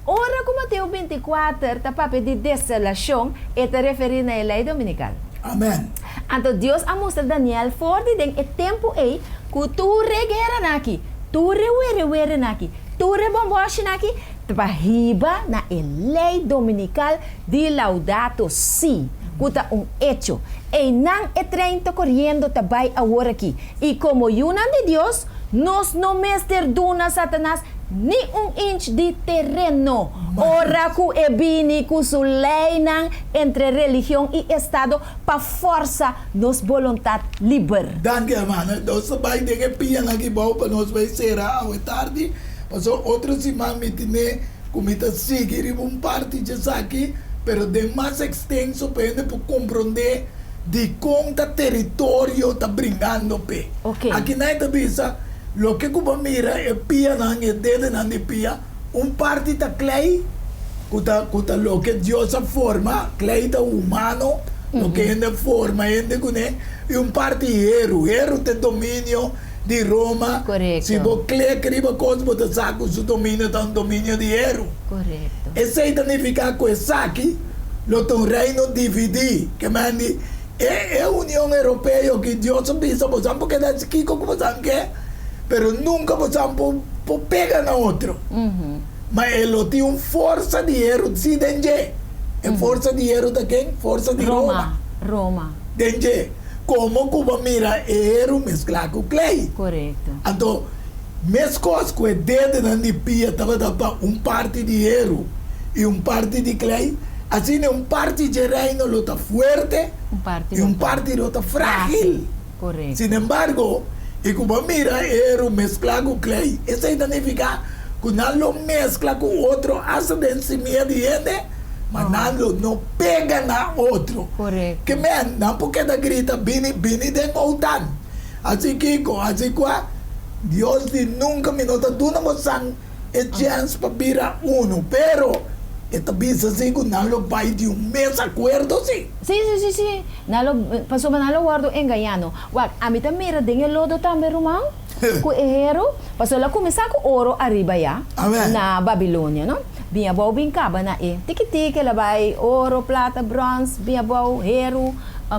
Speaker 3: Ora como Mateus 24, tá papo de desolação, está referindo à lei dominical.
Speaker 2: Amém.
Speaker 3: Então Deus a mostra Daniel forte de tempo aí que tu regueira naki, tu rewere naki, tu rebomboshi naki, trahiba na lei dominical de Laudato Si, kuta hecho. E não é treinta correndo tabay agora aqui. E como yunan de Deus, nos não mesterduna Satanás ni inch de terreno. Ora ku ebini ku suleinan entre religião e Estado para força nos vontade livre.
Speaker 2: Danke, hermano. Nós vai de que pia aqui bom para nós vai ser à tarde. Passou outro semana me tinha comida seguir parte de aqui, pero de mais extenso para compreender de quanto território está brincando pe.
Speaker 3: Okay.
Speaker 2: Aqui na Itabisa, lo que Cuba mira é pia na dedo na de pia, parte está clay, kuta lo que Deus forma, clay está humano, lo que ele forma, ele cune, e parte hero tem domínio de Roma.
Speaker 3: Correcto.
Speaker 2: Se você clay criba coisa, você sabe que o domínio está um domínio de hero.
Speaker 3: Correto.
Speaker 2: Esse significa que esse aqui, lo tem reino dividir, que mandi é a União Europeia que Deus pensa, você porque dá aqui como você quer, pero nunca você pode pegar na outro. Mas ele tem força de hero de Denje. É força de hero de quem? Força de Roma. Denje. Como Cuba mira hero mesclar com clay.
Speaker 3: Correto.
Speaker 2: Então, mescos que dedo na pia estava parte de hero e parte de clay. Assim, parte de reino está forte e parte está frágil.
Speaker 3: Correto.
Speaker 2: Sin embargo, e como mira, era mesclar com clay. Isso significa que não lo mescla com outro, asa de cima de ele, mas não pega na outro.
Speaker 3: Correto.
Speaker 2: Que não porque da grita, bini de OTAN. Assim que, Deus de nunca me nota duna moção e chance para virar uno, pero esta bisa assim que não vai de mês acordo, sim.
Speaker 3: Sim. Pasó manalo guardo engayano. Wag, amita mira dinge lodo tambe rumang. Ku ehero, pasó la começar com ouro arriba ya.
Speaker 2: Amen.
Speaker 3: Na Babilônia, no? Binha bau bincaba na tiki la vai ouro, plata, bronze, binha bau hero,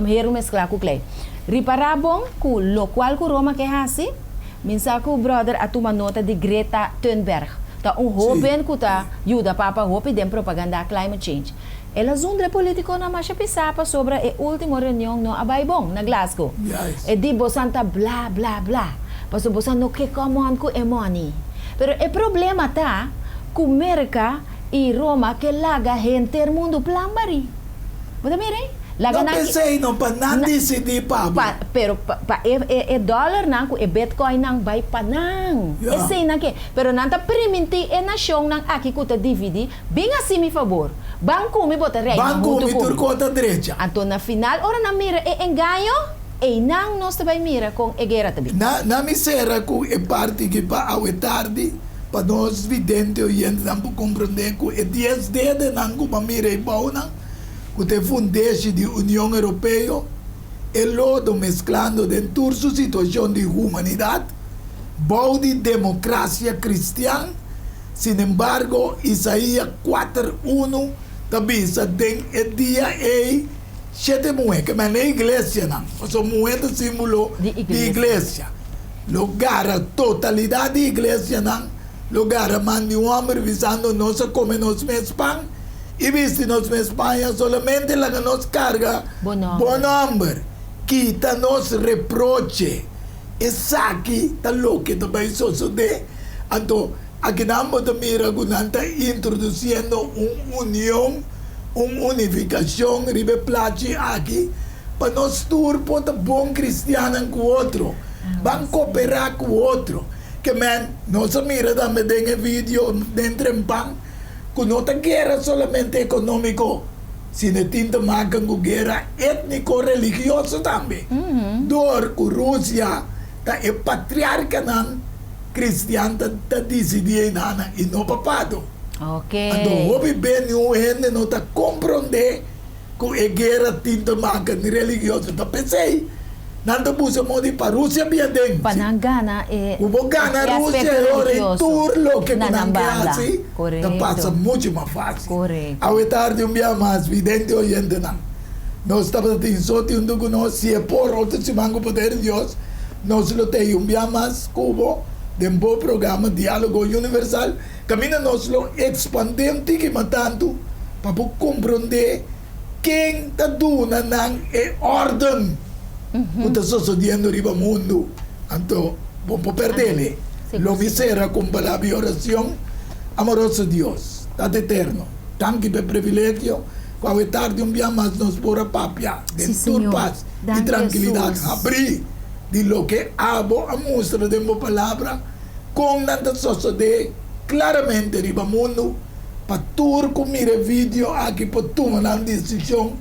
Speaker 3: hero mesclar com clay. Riparabon ku lo qual ku Roma que hasi. Minsa ku brother atuma nota de Greta Thunberg. Ta jovem que está ajuda para hope de propaganda climate change. Ela zundre político na masha pisapa sobre a última reunião no Abaibong na Glasgow.
Speaker 2: Yes.
Speaker 3: E di bosanta bla bla bla. Paso bosan no que common ku e money. Pero o problema tá que América e Roma que laga gente o mundo plambari. Você mire?
Speaker 2: Não pensei não para não decidir para.
Speaker 3: Pero e dólar nang e Bitcoin nang bay panang.
Speaker 2: Yeah.
Speaker 3: Esse nang ke. Pero nanta permitir e nação nang aqui kuta dividi. Bem assim me favor. Banco me bota rei.
Speaker 2: Banco me turcota direita.
Speaker 3: Então na final ora na mira e engaio e nang nós também mira com e guerra também.
Speaker 2: Na me será com e parte que para ao tarde para nós vidente e não compreender que é 10 dedos nang com mira e bom nang. Que te fundeste de União Europeia e lodo mesclando dentro da situação de humanidade, bom de democracia cristã, Sin embargo, Isaías 4:1 também tem o dia e 7 moedas, que é a igreja, não. São moedas símbolo de igreja. Lugar, a totalidade da igreja, não. Lugar, a mão de um homem visando nós comer nos mesmos pão. E visto nos mesmos pão, solamente la que nos carga bom nombre. Quita nos reproche. Essa aqui está louca também, só de. Então, aqui nós estamos introduzindo uma união, uma unificação, ribeplache aqui, para nós turpos bom cristiano com o outro, vamos cooperar com o outro. Que nós mira também tem vídeo dentro do pão, que não é guerra solamente econômico, se não tinta marca com guerra étnico-religiosa também. Dor com Rússia, é patriarca cristiano está decidindo e não papado. Então, houve bem um gente não está compreendendo que a guerra tinta marca religiosa. Então, pensei, não está buscando para a Rússia bem dentro.
Speaker 3: Panangana é
Speaker 2: a Rússia é turlo que não quer assim, então passa muito mais fácil.
Speaker 3: Correto.
Speaker 2: Ao tarde um dia mais, vidente oyente não. Nós estamos tendo que nós, se é por outro se mango poder de Deus, nós lo temos um dia mais, cubo, de um bom programa, Diálogo Universal, caminha nós lo expandemos tanto, para compreender quem está dando é ordem. O que está sucedendo no mundo. Então, vamos perder. Lo misera com palavra e oração, amoroso Deus, Tata eterno, tanto pelo privilégio, qual é tarde um dia mais nos pôr papia, de tua paz e tranquilidade. Abrir de lo que abo a mostra de uma palavra, com nada suceder claramente no mundo, para tu comer vídeo aqui, para tomar uma decisão,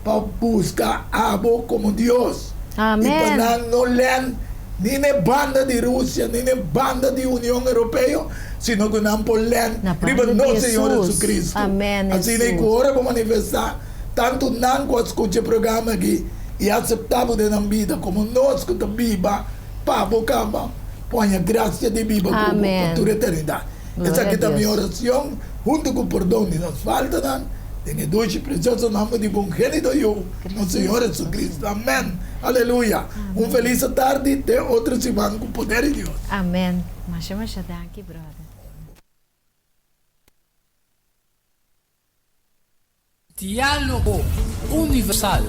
Speaker 2: para buscar abo como Deus.
Speaker 3: Amém.
Speaker 2: E para não ler nem na banda de Rússia, nem na banda de União Europeia, sino que não pode ler riba no Senhor Jesus Cristo.
Speaker 3: Amém.
Speaker 2: Assim que agora vou manifestar, tanto não que escute o programa aqui, e aceitável na vida, como nós que estamos viva, para boca, põe a graça de viva para a tua eternidade. Essa aqui é a minha oração, junto com o perdão que nos falta, em dois preciosos nome de bom gênito eu, nosso Senhor Jesus Cristo. Amém. Aleluia. Uma feliz tarde e até outro semana com o poder de Deus.
Speaker 3: Amém. Masha danke, brother.
Speaker 1: Diálogo Universal.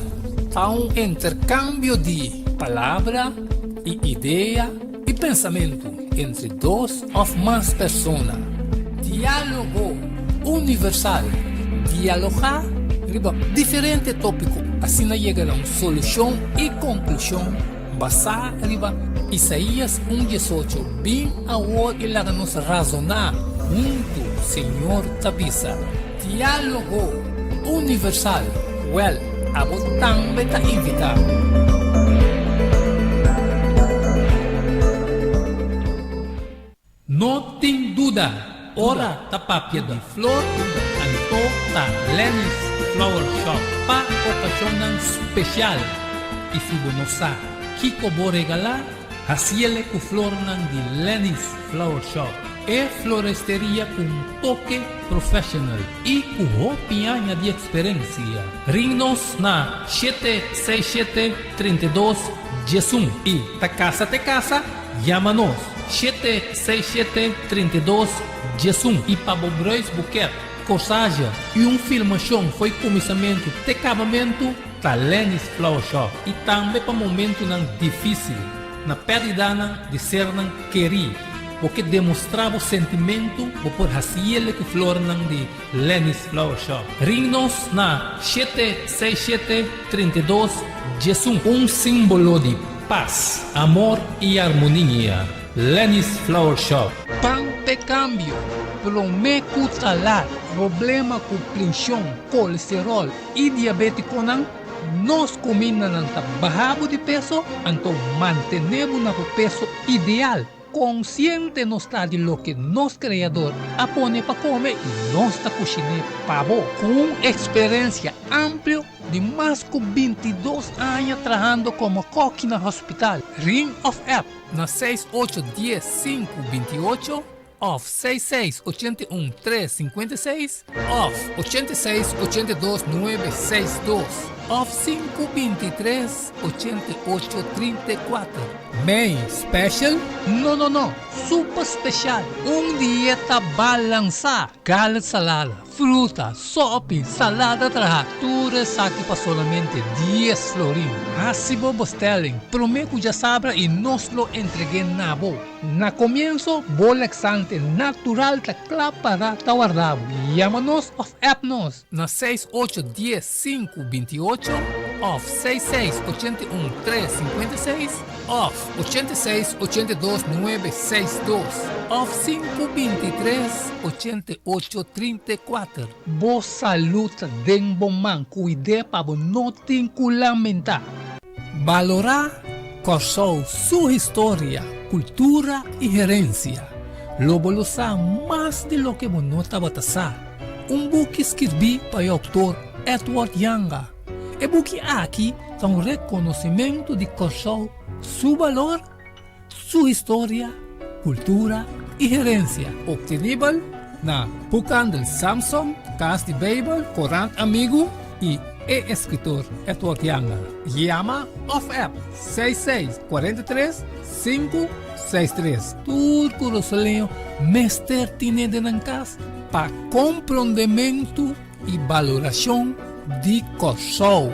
Speaker 1: Há um intercâmbio de palavra e ideia e pensamento entre duas ou mais pessoas. Diálogo Universal. Dialogar sobre diferentes tópicos, assim chega a uma solução e conclusão basada em Isaías 1:18. Bem agora ele nos razonar junto, Senhor Tabisa. Diálogo Universal. Well, a botão beta invitar. Não tem dúvida, hora da papia de flor, anto da Lenny's Flower Shop, para ocasião especial. E se você não sabe, Kiko vou regalar, assim com flor de Lenny's Flower Shop. É floresteria com toque profissional e com roupinha de experiência. Ring-nos na 767-32-11 e da casa te casa, chama-nos 767-32-11 e para Bobrois Buquet, corsagem e filmação foi começamento de acabamento da Lenny's Flower Shop e também para momento difícil, na perda de ser querido. Porque demonstrava o sentimento por fazer que flor de Lenny's Flower Shop. Ring-nos na 767-32-11, símbolo de paz, amor e harmonia. Lenny's Flower Shop. Pante cambio, prometo talar, problema com pressão, colesterol e diabetes nós combinamos bajado de peso, então mantenemos o peso ideal. Consciente não está de lo que nosso criador apone para comer e nós está cozinhando pavo com experiência ampla de mais de 22 anos trabalhando como coque no hospital. Ring of App na 6810-528 of 6681-356 of 8682-962 of 523-8834. Main special? No. Super special. Dieta balança. Gallet salada, fruta, sopa, salada trajatura, saque para solamente 10 florin. Hasibo bostelling. Prometo ya sabra y nos lo entregué nabo. Na comienzo, bolexante natural ta para tawarrabo. Llámanos of appnos na 6810-528 of 6681-356 of 8682-962 of 523-8834. Boa saúde den bom man, cuide para não ter que lamentar. Valorar corsou sua história, cultura e herencia. Lobo lo sa mais de lo que não estava a book escrevi para o autor Edward Yanga. E book aqui é reconhecimento de corsou, seu valor, sua história, cultura e herencia. Obtenível na Bucan del Samsung, Casa de Bible, Corán Amigo e escritor Edward Yanga. Llama of app 6643-563. Turco Rosaleo, Mester tiene de Nancas para compreendimento e valoração de corsou.